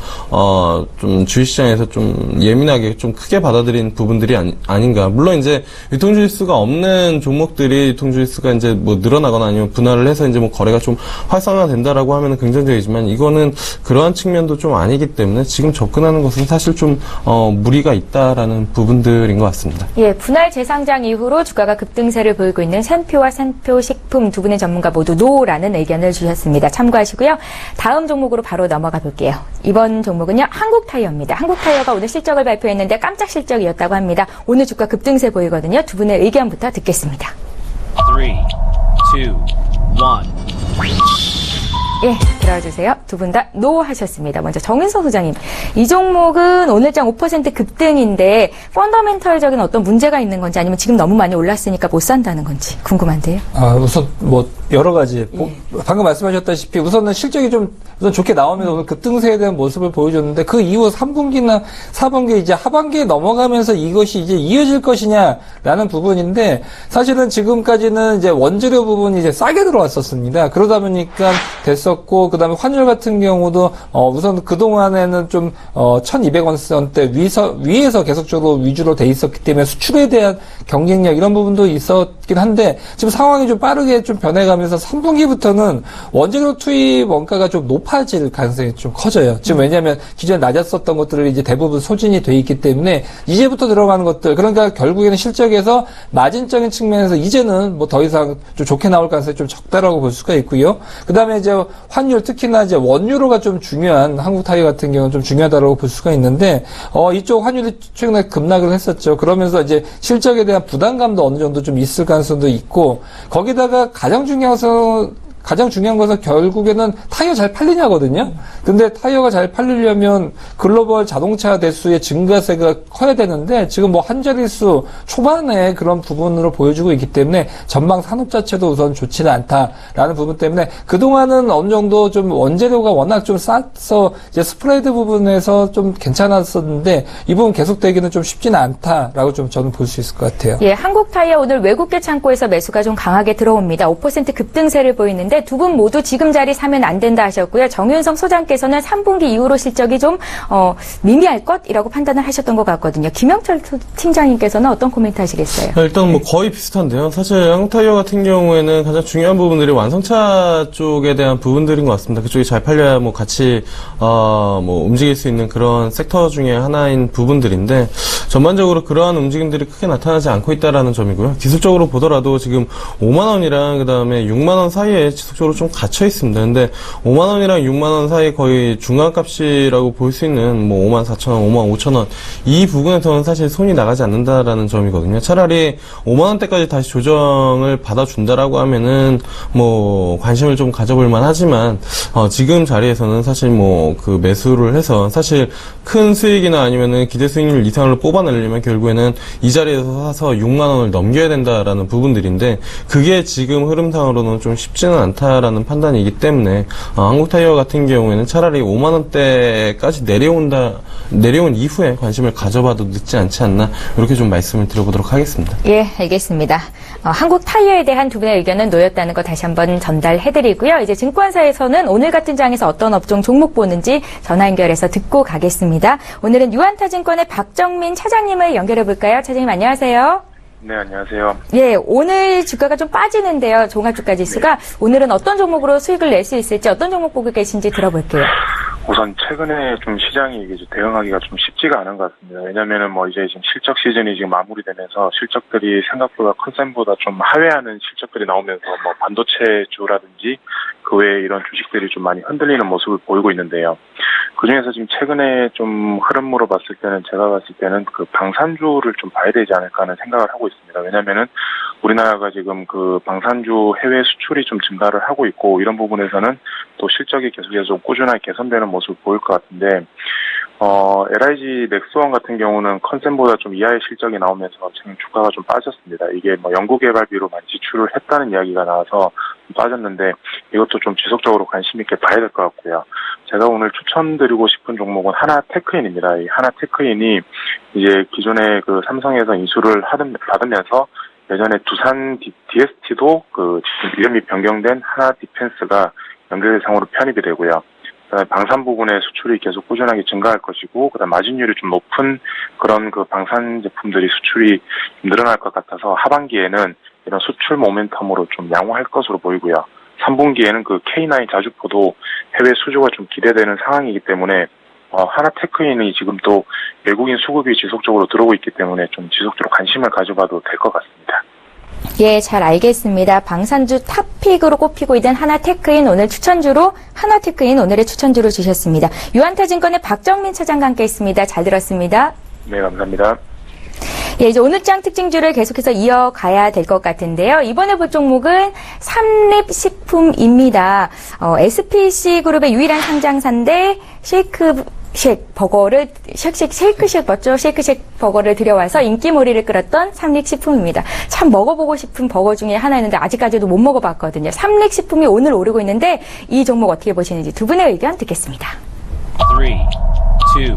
F: 주식시장에서 좀 예민하게 좀 크게 받아들인 부분들이 아닌가. 물론 이제 유통주식수가 없는 종목들이 유통주식수가 이제 뭐 늘어나거나 아니면 분할을 해서 이제 뭐 거래가 좀 활성화된다라고 하면은 긍정적이지만, 이거는 그러한 측면도 좀 아니기 때문에 지금 접근하는 것은 사실 좀 무리가 있다라는 부분들인 것 같습니다.
B: 예, 분할 재상장 이후로 주가가 급등세를 보이고 있는 샘표와 샘표식품 두 분의 전문가 모두 노라는 의견을 주셨습니다. 참고하시고요. 다음 종목으로 바로 넘어가 볼게요. 이번 종목은요, 한국타이어입니다. 한국타이어가 오늘 실적을 발표했는데 깜짝 실적이었다고 합니다. 오늘 주가 급등세 보이거든요. 두 분의 의견부터 듣겠습니다.
H: 3, 2, 1.
B: 예, 들어주세요. 두 분 다 노 하셨습니다. 먼저 정윤석 소장님. 이 종목은 오늘장 5% 급등인데 펀더멘털적인 어떤 문제가 있는 건지, 아니면 지금 너무 많이 올랐으니까 못 산다는 건지 궁금한데요.
E: 우선 뭐 여러 가지 방금 말씀하셨다시피 우선은 실적이 좀 우선 좋게 나오면서 오늘 급등세에 대한 모습을 보여줬는데, 그 이후 3분기나 4분기 이제 하반기에 넘어가면서 이것이 이제 이어질 것이냐라는 부분인데, 사실은 지금까지는 이제 원재료 부분이 이제 싸게 들어왔었습니다. 그러다 보니까 됐었고, 그다음에 환율 같은 경우도 우선 그 동안에는 좀 1,200원대 위에서 계속적으로 위주로 돼 있었기 때문에 수출에 대한 경쟁력 이런 부분도 있었긴 한데, 지금 상황이 좀 빠르게 좀 변해가면서 3분기부터는 원재료 투입 원가가 좀 높아질 가능성이 좀 커져요. 지금 왜냐하면 기존에 낮았었던 것들을 이제 대부분 소진이 돼 있기 때문에 이제부터 들어가는 것들, 그러니까 결국에는 실적에서 마진적인 측면에서 이제는 뭐 더 이상 좀 좋게 나올 가능성이 좀 적다라고 볼 수가 있고요. 그다음에 이제 환율, 특히나 이제 원유로가 좀 중요한 한국타이어 같은 경우는 좀 중요하다고 볼 수가 있는데, 이쪽 환율이 최근에 급락을 했었죠. 그러면서 이제 실적에 대한 부담감도 어느 정도 좀 있을 가능성도 있고, 거기다가 가장 중요한 것은 결국에는 타이어 잘 팔리냐거든요. 근데 타이어가 잘 팔리려면 글로벌 자동차 대수의 증가세가 커야 되는데, 지금 뭐 한 자릿수 초반에 그런 부분으로 보여주고 있기 때문에 전망 산업 자체도 우선 좋지는 않다라는 부분 때문에, 그동안은 어느 정도 좀 원재료가 워낙 좀 싸서 이제 스프레드 부분에서 좀 괜찮았었는데, 이 부분 계속되기는 좀 쉽지는 않다라고 좀 저는 볼 수 있을 것 같아요.
B: 예, 한국타이어 오늘 외국계 창고에서 매수가 좀 강하게 들어옵니다. 5% 급등세를 보이는데, 두 분 모두 지금 자리 사면 안 된다 하셨고요. 정윤성 소장께서는 3분기 이후로 실적이 좀 미미할 것이라고 판단을 하셨던 것 같거든요. 김영철 팀장님께서는 어떤 코멘트 하시겠어요?
F: 일단 뭐 거의 비슷한데요. 사실 한국타이어 같은 경우에는 가장 중요한 부분들이 완성차 쪽에 대한 부분들인 것 같습니다. 그쪽이 잘 팔려야 뭐 같이 뭐 움직일 수 있는 그런 섹터 중에 하나인 부분들인데, 전반적으로 그러한 움직임들이 크게 나타나지 않고 있다라는 점이고요. 기술적으로 보더라도 지금 5만 원이랑 그다음에 6만 원 사이에 지속적으로 좀 갇혀 있습니다. 근데 5만 원이랑 6만 원 사이 거의 중간값이라고 볼 수 있는 뭐 5만 4천 원, 5만 5천 원, 이 부분에서는 사실 손이 나가지 않는다라는 점이거든요. 차라리 5만 원대까지 다시 조정을 받아준다라고 하면은 뭐 관심을 좀 가져볼 만하지만, 지금 자리에서는 사실 뭐 그 매수를 해서 사실 큰 수익이나 아니면은 기대 수익률 이상을 뽑아내려면 결국에는 이 자리에서 사서 6만 원을 넘겨야 된다라는 부분들인데, 그게 지금 흐름상으로는 좀 쉽지는 않다라는 판단이기 때문에 한국타이어 같은 경우에는 차라리 5만 원대까지 내려온 이후에 관심을 가져봐도 늦지 않지 않나 이렇게 좀 말씀을 드려보도록 하겠습니다.
B: 예, 알겠습니다. 한국 타이어에 대한 두 분의 의견은 놓였다는 거 다시 한번 전달해드리고요. 이제 증권사에서는 오늘 같은 장에서 어떤 업종 종목 보는지 전화 연결해서 듣고 가겠습니다. 오늘은 유한타증권의 박정민 차장님을 연결해볼까요? 차장님 안녕하세요.
D: 네, 안녕하세요.
B: 예, 오늘 주가가 좀 빠지는데요. 종합주가지수가 오늘은 어떤 종목으로 수익을 낼 수 있을지 어떤 종목 보고 계신지 들어볼게요.
I: 우선 최근에 좀 시장이 이게 대응하기가 좀 쉽지가 않은 것 같습니다. 왜냐면은 이제 지금 실적 시즌이 지금 마무리되면서 실적들이 생각보다 컨센보다 좀 하회하는 실적들이 나오면서 반도체주라든지 그 외에 이런 주식들이 좀 많이 흔들리는 모습을 보이고 있는데요. 그 중에서 지금 최근에 좀 흐름으로 봤을 때는 제가 봤을 때는 그 방산주를 좀 봐야 되지 않을까 하는 생각을 하고 있습니다. 왜냐면은 우리나라가 지금 그 방산주 해외 수출이 좀 증가를 하고 있고 이런 부분에서는 또 실적이 계속해서 좀 꾸준하게 개선되는 모습을 보일 것 같은데 LIG 넥스원 같은 경우는 컨센보다 좀 이하의 실적이 나오면서 지금 주가가 좀 빠졌습니다. 이게 연구개발비로 많이 지출을 했다는 이야기가 나와서 빠졌는데 이것도 좀 지속적으로 관심 있게 봐야 될 것 같고요. 제가 오늘 추천드리고 싶은 종목은 하나테크인입니다. 이 하나테크인이 이제 기존에 그 삼성에서 인수를 받으면서 예전에 두산 DST도 그 지금 이름이 변경된 하나디펜스가 연결대상으로 편입이 되고요. 그다음에 방산 부분의 수출이 계속 꾸준하게 증가할 것이고, 그다음 마진율이 좀 높은 그런 그 방산 제품들이 수출이 늘어날 것 같아서 하반기에는 이런 수출 모멘텀으로 좀 양호할 것으로 보이고요. 3분기에는 그 K9 자주포도 해외 수주가 좀 기대되는 상황이기 때문에 하나테크인이 지금 또 외국인 수급이 지속적으로 들어오고 있기 때문에 좀 지속적으로 관심을 가져봐도 될 것 같습니다.
B: 예, 잘 알겠습니다. 방산주 탑픽으로 꼽히고 있는 하나테크인 오늘 추천주로 하나테크인 오늘의 추천주로 주셨습니다. 유한타증권의 박정민 차장과 함께 있습니다. 잘 들었습니다.
I: 네, 감사합니다.
B: 예, 이제 오늘 장 특징주를 계속해서 이어가야 될 것 같은데요. 이번에 볼 종목은 삼립식품입니다. SPC 그룹의 유일한 상장사인데 쉐이크쉑 버거를 쉐이크쉑 맞죠? 쉐이크쉑 버거를 들여와서 인기몰이를 끌었던 삼립식품입니다. 참 먹어보고 싶은 버거 중에 하나였는데 아직까지도 못 먹어봤거든요. 삼립식품이 오늘 오르고 있는데 이 종목 어떻게 보시는지 두 분의 의견 듣겠습니다.
H: 3, 2, 1.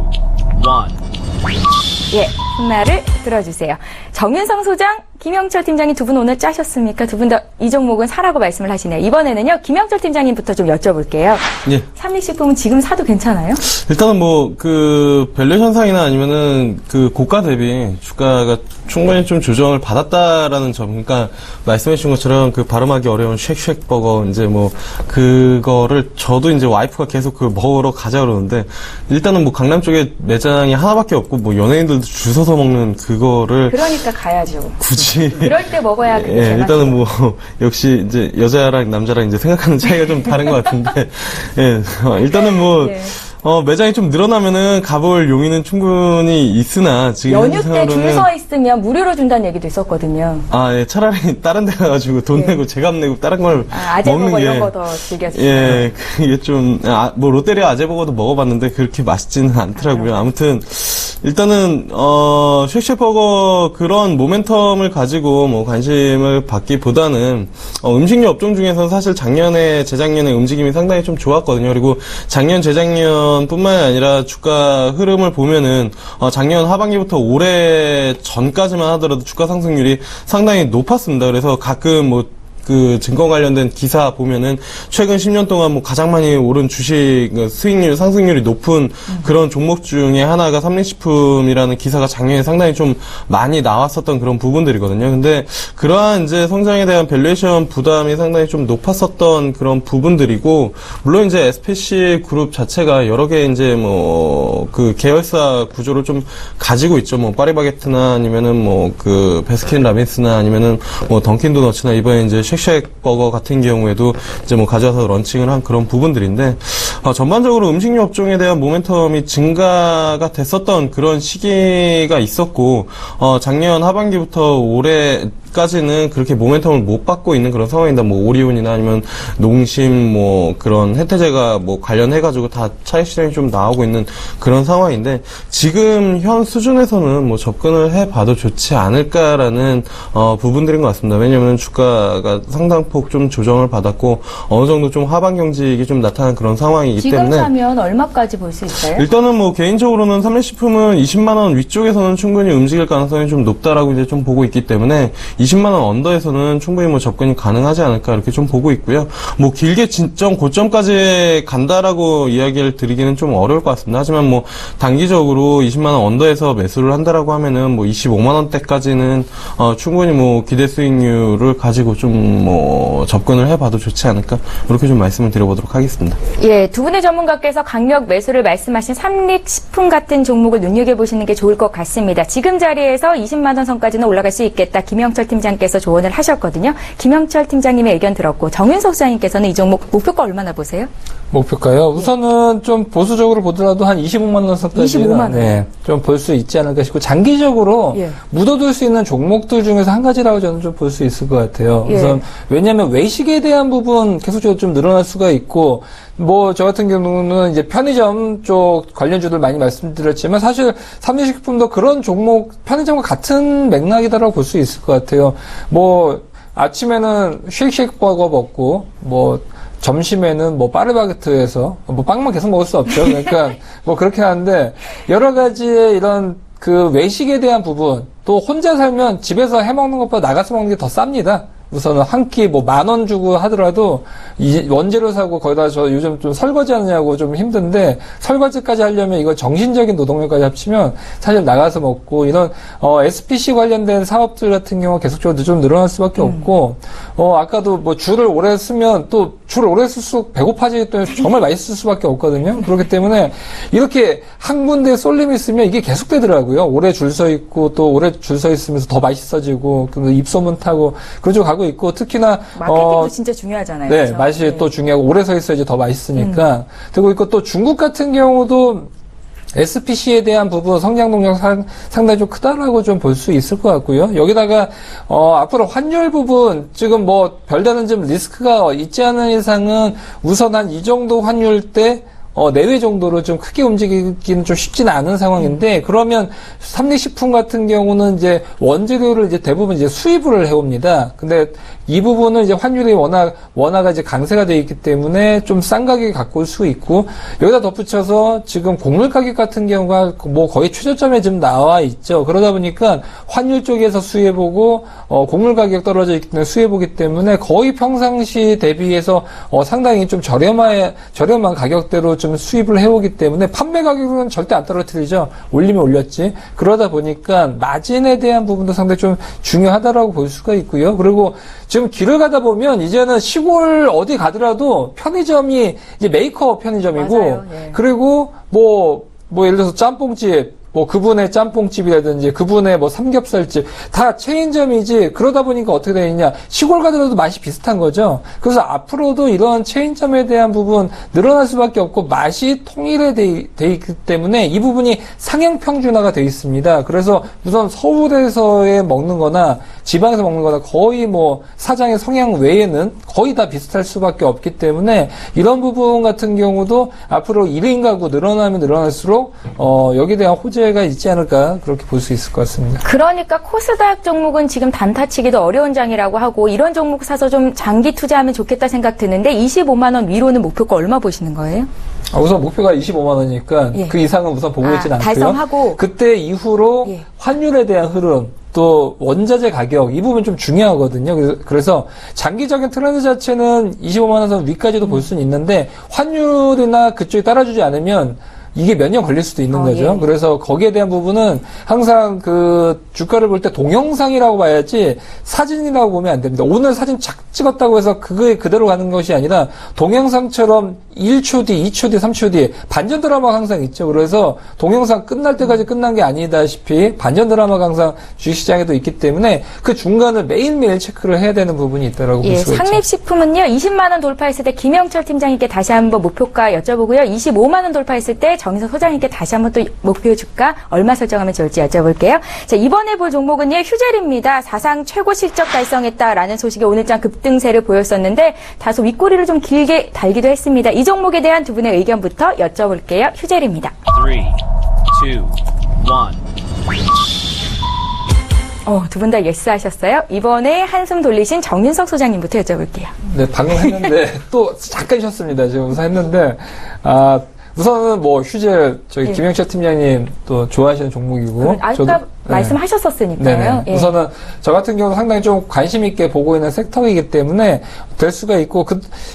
B: 예, 훗날을 들어주세요. 정윤성 소장, 김영철 팀장님 두 분 오늘 짜셨습니까? 두 분 다 이 종목은 사라고 말씀을 하시네요. 이번에는요, 김영철 팀장님부터 좀 여쭤볼게요.
F: 예.
B: 삼립식품은 지금 사도 괜찮아요?
F: 일단은 밸류에이션상이나 아니면은 그 고가 대비 주가가 충분히 좀 조정을 받았다라는 점. 그러니까 말씀해주신 것처럼 그 발음하기 어려운 쉑쉑 버거, 그거를 저도 이제 와이프가 계속 먹으러 가자 그러는데, 일단은 강남 쪽에 매장이 하나밖에 없고, 연예인들도 줄 서서 먹는 그거를.
B: 그러니까 가야죠.
F: 굳이.
B: 이럴 때 먹어야 그게
F: 예, 일단은 역시 여자랑 남자랑 생각하는 차이가 좀 다른 것 같은데, 예, 일단은
B: 예.
F: 매장이 좀 늘어나면은 가볼 용의는 충분히 있으나, 지금.
B: 연휴 때 줄 서 있으면 무료로 준다는 얘기도 있었거든요.
F: 예, 차라리 다른 데 가가지고 돈 내고 제값 내고 다른 걸 먹는 게.
B: 이런 거 더 즐겼어요.
F: 예, 그게 좀, 롯데리아 아재버거도 먹어봤는데 그렇게 맛있지는 않더라고요. 아무튼, 일단은, 쉑쉑버거 그런 모멘텀을 가지고 관심을 받기보다는, 음식료 업종 중에서는 사실 재작년에 움직임이 상당히 좀 좋았거든요. 그리고 재작년 뿐만이 아니라 주가 흐름을 보면은 작년 하반기부터 올해 전까지만 하더라도 주가 상승률이 상당히 높았습니다. 그래서 가끔 그 증권 관련된 기사 보면은 최근 10년 동안 가장 많이 오른 주식 수익률 상승률이 높은 그런 종목 중에 하나가 삼립식품이라는 기사가 작년에 상당히 좀 많이 나왔었던 그런 부분들이거든요. 근데 그러한 성장에 대한 밸류에이션 부담이 상당히 좀 높았었던 그런 부분들이고, 물론 SPC 그룹 자체가 여러 개 그 계열사 구조를 좀 가지고 있죠. 파리바게트나 아니면은 그 베스킨라빈스나 아니면은 던킨 도너츠나 이번에 쉑쉑 버거 같은 경우에도 가져와서 런칭을 한 그런 부분들인데, 전반적으로 음식료 업종에 대한 모멘텀이 증가가 됐었던 그런 시기가 있었고, 작년 하반기부터 올해 전까지는 그렇게 모멘텀을 못 받고 있는 그런 상황이다. 뭐 오리온이나 아니면 농심 뭐 그런 혜태제가 뭐 관련해가지고 다 차익 실현이 좀 나오고 있는 그런 상황인데 지금 현 수준에서는 뭐 접근을 해봐도 좋지 않을까라는 부분들인 것 같습니다. 왜냐하면 주가가 상당폭 좀 조정을 받았고 어느 정도 좀 하방 경직이 좀 나타난 그런 상황이기
B: 지금
F: 때문에
B: 사면 얼마까지 볼 수 있어요?
F: 일단은 뭐 개인적으로는 삼립식품은 20만 원 위쪽에서는 충분히 움직일 가능성이 좀 높다라고 이제 좀 보고 있기 때문에 20만 원 언더에서는 충분히 뭐 접근이 가능하지 않을까 이렇게 좀 보고 있고요. 뭐 길게 진점 고점까지 간다라고 이야기를 드리기는 좀 어려울 것 같습니다. 하지만 뭐 단기적으로 20만 원 언더에서 매수를 한다라고 하면은 뭐 25만 원대까지는 충분히 뭐 기대 수익률을 가지고 좀 뭐 접근을 해봐도 좋지 않을까 이렇게 좀 말씀을 드려보도록 하겠습니다.
B: 예, 두 분의 전문가께서 강력 매수를 말씀하신 삼립식품 같은 종목을 눈여겨보시는 게 좋을 것 같습니다. 지금 자리에서 20만 원 선까지는 올라갈 수 있겠다. 김영철 팀장께서 조언을 하셨거든요. 김영철 팀장님의 의견 들었고 정윤석 소장님께서는 이 종목 목표가 얼마나 보세요?
E: 목표가요? 우선은 좀 보수적으로 보더라도 한 25만 원 선까지
B: 25만 원.
E: 네, 좀 볼 수 있지 않을까 싶고 장기적으로
B: 예.
E: 묻어둘 수 있는 종목들 중에서 한 가지라고 저는 좀 볼 수 있을 것 같아요.
B: 예.
E: 우선 왜냐하면 외식에 대한 부분 계속적으로 좀 늘어날 수가 있고 뭐 저 같은 경우는 이제 편의점 쪽 관련주들 많이 말씀드렸지만 사실 삼립식품도 그런 종목 편의점과 같은 맥락이다라고 볼 수 있을 것 같아요. 뭐 아침에는 쉐이크쉐이크 버거 먹고 뭐 점심에는 뭐 파르바게트에서 뭐 빵만 계속 먹을 수 없죠. 그러니까 뭐 그렇게 하는데 여러 가지의 이런 그 외식에 대한 부분 또 혼자 살면 집에서 해 먹는 것보다 나가서 먹는 게 더 쌉니다. 우선은 한 끼 뭐 10,000원 주고 하더라도 이 원재료 사고 거기다 저 요즘 좀 설거지 하느냐고 좀 힘든데 설거지까지 하려면 이거 정신적인 노동력까지 합치면 사실 나가서 먹고 이런 SPC 관련된 사업들 같은 경우 계속적으로 좀 늘어날 수밖에 없고 아까도 뭐 줄을 오래 쓰면 또 줄을 오래 쓸수록 배고파지기 때문에 정말 맛있을 수밖에 없거든요. 그렇기 때문에 이렇게 한 군데에 쏠림이 있으면 이게 계속되더라고요. 오래 줄 서 있고 또 오래 줄 서 있으면서 더 맛있어지고 입소문 타고 그런 쪽으로 가고 있고 특히나
B: 마케팅도 진짜 중요하잖아요.
E: 네,
B: 그렇죠?
E: 맛이
B: 네.
E: 또 중요하고 오래 서 있어야지 더 맛있으니까. 그리고 있고 또 중국 같은 경우도 SPC에 대한 부분 성장 동력 상당히 좀 크다라고 좀 볼 수 있을 것 같고요. 여기다가 앞으로 환율 부분 지금 뭐 별다른 좀 리스크가 있지 않은 이상은 우선 한 이 정도 환율 때 내외 정도로 좀 크게 움직이기는 좀 쉽지는 않은 상황인데, 그러면 삼립식품 같은 경우는 이제 원재료를 이제 대부분 이제 수입을 해옵니다. 근데 이 부분은 이제 환율이 원화가 이제 강세가 되어 있기 때문에 좀 싼 가격에 갖고 올 수 있고, 여기다 덧붙여서 지금 곡물 가격 같은 경우가 뭐 거의 최저점에 지금 나와 있죠. 그러다 보니까 환율 쪽에서 수입해보고, 곡물 가격 떨어져 있기 때문에 수입해보기 때문에 거의 평상시 대비해서 상당히 좀 저렴한 가격대로 좀 수입을 해오기 때문에 판매 가격은 절대 안 떨어뜨리죠. 올리면 올렸지. 그러다 보니까 마진에 대한 부분도 상당히 좀 중요하다라고 볼 수가 있고요. 그리고 지금 길을 가다 보면 이제는 시골 어디 가더라도 편의점이 이제 메이커 편의점이고,
B: 맞아요. 예.
E: 그리고 뭐 예를 들어서 짬뽕집, 뭐 그분의 짬뽕집이라든지 그분의 뭐 삼겹살집 다 체인점이지. 그러다 보니까 어떻게 되느냐, 시골 가더라도 맛이 비슷한 거죠. 그래서 앞으로도 이런 체인점에 대한 부분 늘어날 수밖에 없고 맛이 통일돼 있기 때문에 이 부분이 상향 평준화가 돼 있습니다. 그래서 우선 서울에서의 먹는 거나 지방에서 먹는 거나 거의 뭐 사장의 성향 외에는 거의 다 비슷할 수밖에 없기 때문에 이런 부분 같은 경우도 앞으로 1인 가구 늘어나면 늘어날수록 여기에 대한 호재가 있지 않을까, 그렇게 볼 수 있을 것 같습니다.
B: 그러니까 코스닥 종목은 지금 단타치기도 어려운 장이라고 하고, 이런 종목 사서 좀 장기 투자하면 좋겠다 생각 드는데 25만 원 위로는 목표가 얼마 보시는 거예요?
E: 우선 목표가 25만 원이니까
B: 예.
E: 그 이상은 우선 보고 있지는 않고요.
B: 달성하고.
E: 그때 이후로
B: 예.
E: 환율에 대한 흐름, 또 원자재 가격, 이 부분 좀 중요하거든요. 그래서 장기적인 트렌드 자체는 25만 원 선 위까지도 볼 수는 있는데 환율이나 그쪽이 따라주지 않으면 이게 몇 년 걸릴 수도 있는 거죠.
B: 예.
E: 그래서 거기에 대한 부분은 항상 그 주가를 볼 때 동영상이라고 봐야지 사진이라고 보면 안 됩니다. 오늘 사진 착 찍었다고 해서 그거에 그대로 가는 것이 아니라 동영상처럼 1초 뒤, 2초 뒤, 3초 뒤에 반전 드라마가 항상 있죠. 그래서 동영상 끝날 때까지 끝난 게 아니다시피 반전 드라마가 항상 주식시장에도 있기 때문에 그 중간을 매일매일 체크를 해야 되는 부분이 있다라고 볼 수가 있죠.
B: 상립식품은요, 20만 원 돌파했을 때 김영철 팀장님께 다시 한번 목표가 여쭤보고요. 25만 원 돌파했을 때 정인석 소장님께 다시 한번 또 목표 주가 얼마 설정하면 좋을지 여쭤볼게요. 자, 이번에 볼 종목은요, 휴젤입니다. 사상 최고 실적 달성했다라는 소식이 오늘장 급등세를 보였었는데 다소 윗꼬리를 좀 길게 달기도 했습니다. 이 종목에 대한 두 분의 의견부터 여쭤볼게요. 휴젤입니다.
H: 3, 2, 1.
B: 두 분 다 예스 하셨어요. 이번에 한숨 돌리신 정윤석 소장님부터 여쭤볼게요.
E: 네, 방금 했는데 또 잠깐 쉬었습니다. 지금 우선 했는데 우선은 뭐 휴젤 저희
B: 네.
E: 김영철 팀장님 또 좋아하시는 종목이고
B: 아까 말씀하셨었으니까요.
E: 네네. 우선은 저 같은 경우도 상당히 좀 관심 있게 보고 있는 섹터이기 때문에 될 수가 있고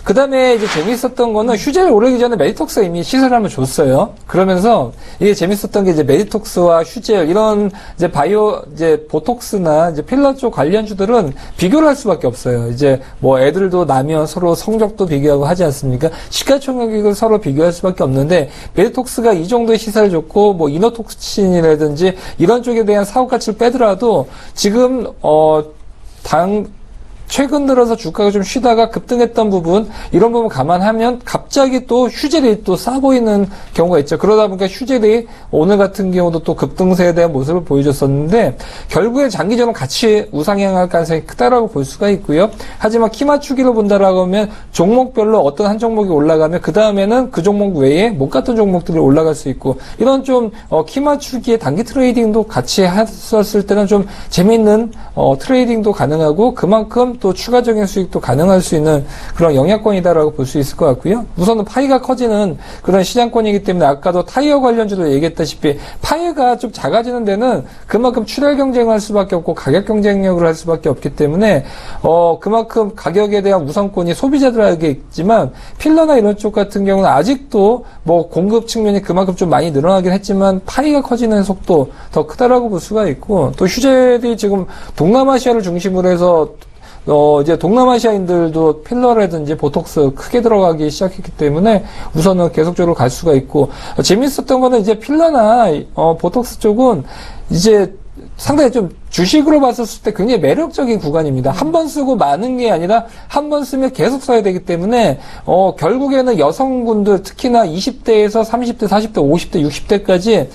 E: 그 다음에 이제 재미있었던 거는 휴젤 오르기 전에 메디톡스가 이미 시세를 한번 줬어요. 그러면서 이게 재밌었던 게 이제 메디톡스와 휴젤 이런 이제 바이오 이제 보톡스나 이제 필러 쪽 관련주들은 비교를 할 수밖에 없어요. 이제 뭐 애들도 나면 서로 성적도 비교하고 하지 않습니까? 시가총액을 서로 비교할 수밖에 없는데 메디톡스가 이 정도의 시세를 줬고 뭐 이노톡신이라든지 이런 쪽에 대한 사업 가치를 빼더라도 지금 최근 들어서 주가가 좀 쉬다가 급등했던 부분, 이런 부분 감안하면 갑자기 또 휴젤이 또 싸 보이는 경우가 있죠. 그러다 보니까 휴젤이 오늘 같은 경우도 또 급등세에 대한 모습을 보여줬었는데, 결국에 장기적으로 같이 우상향할 가능성이 크다라고 볼 수가 있고요. 하지만 키 맞추기로 본다라고 하면 종목별로 어떤 한 종목이 올라가면 그 다음에는 그 종목 외에 못 갔던 종목들이 올라갈 수 있고, 이런 좀 키 맞추기의 단기 트레이딩도 같이 했었을 때는 좀 재미있는 트레이딩도 가능하고 그만큼 또 추가적인 수익도 가능할 수 있는 그런 영향권이다라고 볼 수 있을 것 같고요. 우선은 파이가 커지는 그런 시장권이기 때문에 아까도 타이어 관련주도 얘기했다시피 파이가 좀 작아지는 데는 그만큼 출혈 경쟁을 할 수밖에 없고 가격 경쟁력을 할 수밖에 없기 때문에 그만큼 가격에 대한 우선권이 소비자들에게 있지만 필러나 이런 쪽 같은 경우는 아직도 뭐 공급 측면이 그만큼 좀 많이 늘어나긴 했지만 파이가 커지는 속도 더 크다라고 볼 수가 있고, 또 휴젤이 지금 동남아시아를 중심으로 해서 이제 동남아시아인들도 필러라든지 보톡스 크게 들어가기 시작했기 때문에 우선은 계속적으로 갈 수가 있고, 재밌었던 거는 이제 필러나 보톡스 쪽은 이제 상당히 좀 주식으로 봤었을 때 굉장히 매력적인 구간입니다. 한 번 쓰고 많은 게 아니라 한 번 쓰면 계속 써야 되기 때문에 결국에는 여성분들 특히나 20대에서 30대, 40대, 50대, 60대까지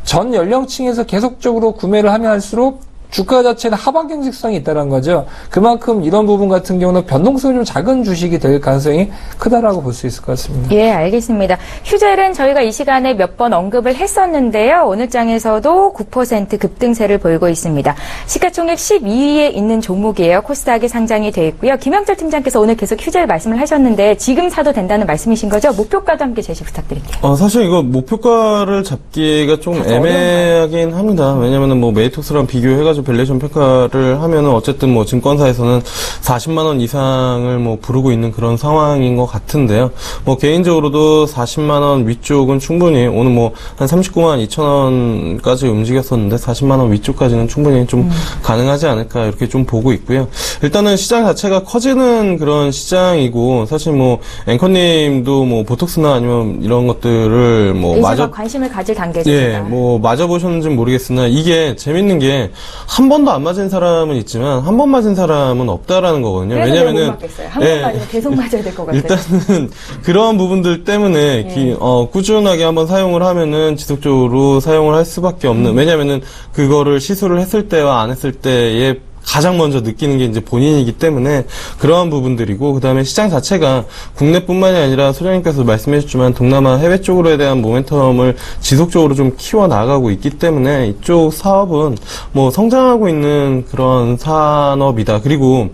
E: 전 연령층에서 계속적으로 구매를 하면 할수록 주가 자체는 하방 경직성이 있다는 거죠. 그만큼 이런 부분 같은 경우는 변동성이 좀 작은 주식이 될 가능성이 크다라고 볼 수 있을 것 같습니다.
B: 예, 알겠습니다. 휴젤은 저희가 이 시간에 몇 번 언급을 했었는데요. 오늘 장에서도 9% 급등세를 보이고 있습니다. 시가총액 12위에 있는 종목이에요. 코스닥에 상장이 되어 있고요. 김영철 팀장께서 오늘 계속 휴젤 말씀을 하셨는데 지금 사도 된다는 말씀이신 거죠? 목표가도 함께 제시 부탁드릴게요.
F: 사실 이거 목표가를 잡기가 좀 애매하긴 합니다. 왜냐면은 뭐 메이톡스랑 비교해가지고 밸류에이션 평가를 하면은 어쨌든 뭐 증권사에서는 40만 원 이상을 뭐 부르고 있는 그런 상황인 것 같은데요. 뭐 개인적으로도 40만 원 위쪽은 충분히 오늘 뭐 한 39만 2천 원까지 움직였었는데 40만 원 위쪽까지는 충분히 좀 가능하지 않을까 이렇게 좀 보고 있고요. 일단은 시장 자체가 커지는 그런 시장이고, 사실 뭐 앵커님도 뭐 보톡스나 아니면 이런 것들을 뭐
B: 마저 관심을 가질 단계입니다.
F: 예, 뭐 맞아 보셨는지는 모르겠으나 이게 재밌는 게 한 번도 안 맞은 사람은 있지만 한 번 맞은 사람은 없다라는 거거든요. 왜냐면은
B: 한 번 맞으면 계속 맞아야 될 것 같아요.
F: 일단은 그러한 부분들 때문에 꾸준하게 한번 사용을 하면은 지속적으로 사용을 할 수밖에 없는, 왜냐면은 그거를 시술을 했을 때와 안 했을 때의 가장 먼저 느끼는 게 이제 본인이기 때문에 그러한 부분들이고, 그 다음에 시장 자체가 국내뿐만이 아니라 소장님께서 말씀해 주셨지만 동남아 해외 쪽으로에 대한 모멘텀을 지속적으로 좀 키워 나가고 있기 때문에 이쪽 사업은 뭐 성장하고 있는 그런 산업이다. 그리고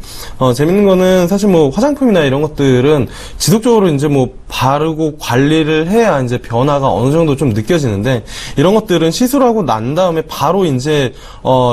F: 재밌는 거는 사실 뭐 화장품이나 이런 것들은 지속적으로 이제 뭐 바르고 관리를 해야 이제 변화가 어느 정도 좀 느껴지는데, 이런 것들은 시술하고 난 다음에 바로 이제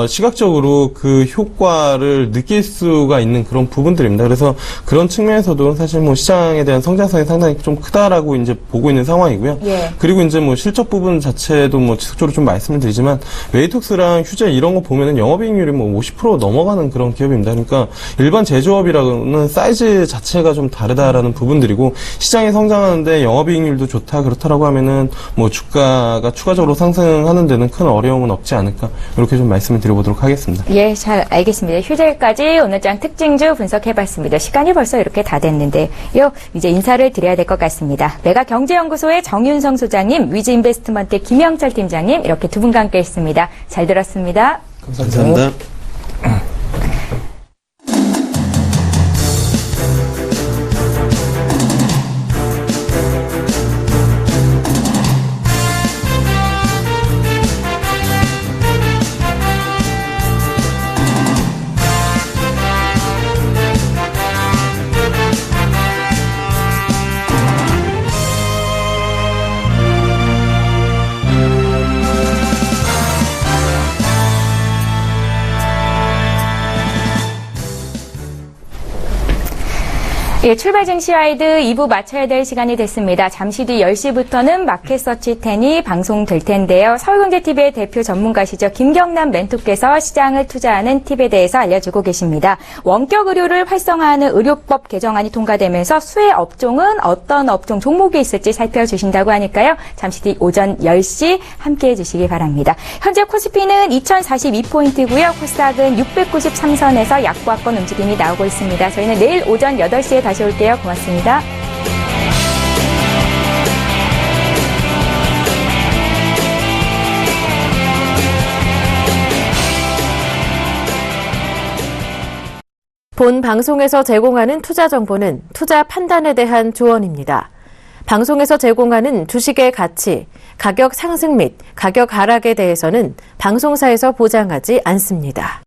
F: 시각적으로 그 효과를 느낄 수가 있는 그런 부분들입니다. 그래서 그런 측면에서도 사실 뭐 시장에 대한 성장성이 상당히 좀 크다라고 이제 보고 있는 상황이고요.
B: 예.
F: 그리고 이제 뭐 실적 부분 자체도 뭐 지속적으로 좀 말씀을 드리지만 웨이톡스랑 휴젤 이런 거 보면은 영업이익률이 뭐 50% 넘어가는 그런 기업입니다. 그러니까 일반 제조업이라는 사이즈 자체가 좀 다르다라는 부분들이고, 시장의 성장 성장하는데 영업이익률도 좋다 그렇다라고 하면은 뭐 주가가 추가적으로 상승하는 데는 큰 어려움은 없지 않을까 이렇게 좀 말씀을 드려보도록 하겠습니다.
B: 예, 잘 알겠습니다. 휴일까지 오늘장 특징주 분석해봤습니다. 시간이 벌써 이렇게 다 됐는데요. 이제 인사를 드려야 될 것 같습니다. 메가경제연구소의 정윤성 소장님, 위즈인베스트먼트 김영철 팀장님 이렇게 두 분과 함께했습니다. 잘 들었습니다.
F: 감사합니다.
B: 예, 출발 증시 와이드 2부 마쳐야 될 시간이 됐습니다. 잠시 뒤 10시부터는 마켓서치 10이 방송될 텐데요. 서울경제TV의 대표 전문가시죠. 김경남 멘토께서 시장을 투자하는 팁에 대해서 알려주고 계십니다. 원격 의료를 활성화하는 의료법 개정안이 통과되면서 수혜 업종은 어떤 업종 종목이 있을지 살펴주신다고 하니까요. 잠시 뒤 오전 10시 함께해 주시기 바랍니다. 현재 코스피는 2042포인트고요. 코스닥은 693선에서 약보합권 움직임이 나오고 있습니다. 저희는 내일 오전 8시에 다시 올게요. 고맙습니다.
A: 본 방송에서 제공하는 투자 정보는 투자 판단에 대한 조언입니다. 방송에서 제공하는 주식의 가치, 가격 상승 및 가격 하락에 대해서는 방송사에서 보장하지 않습니다.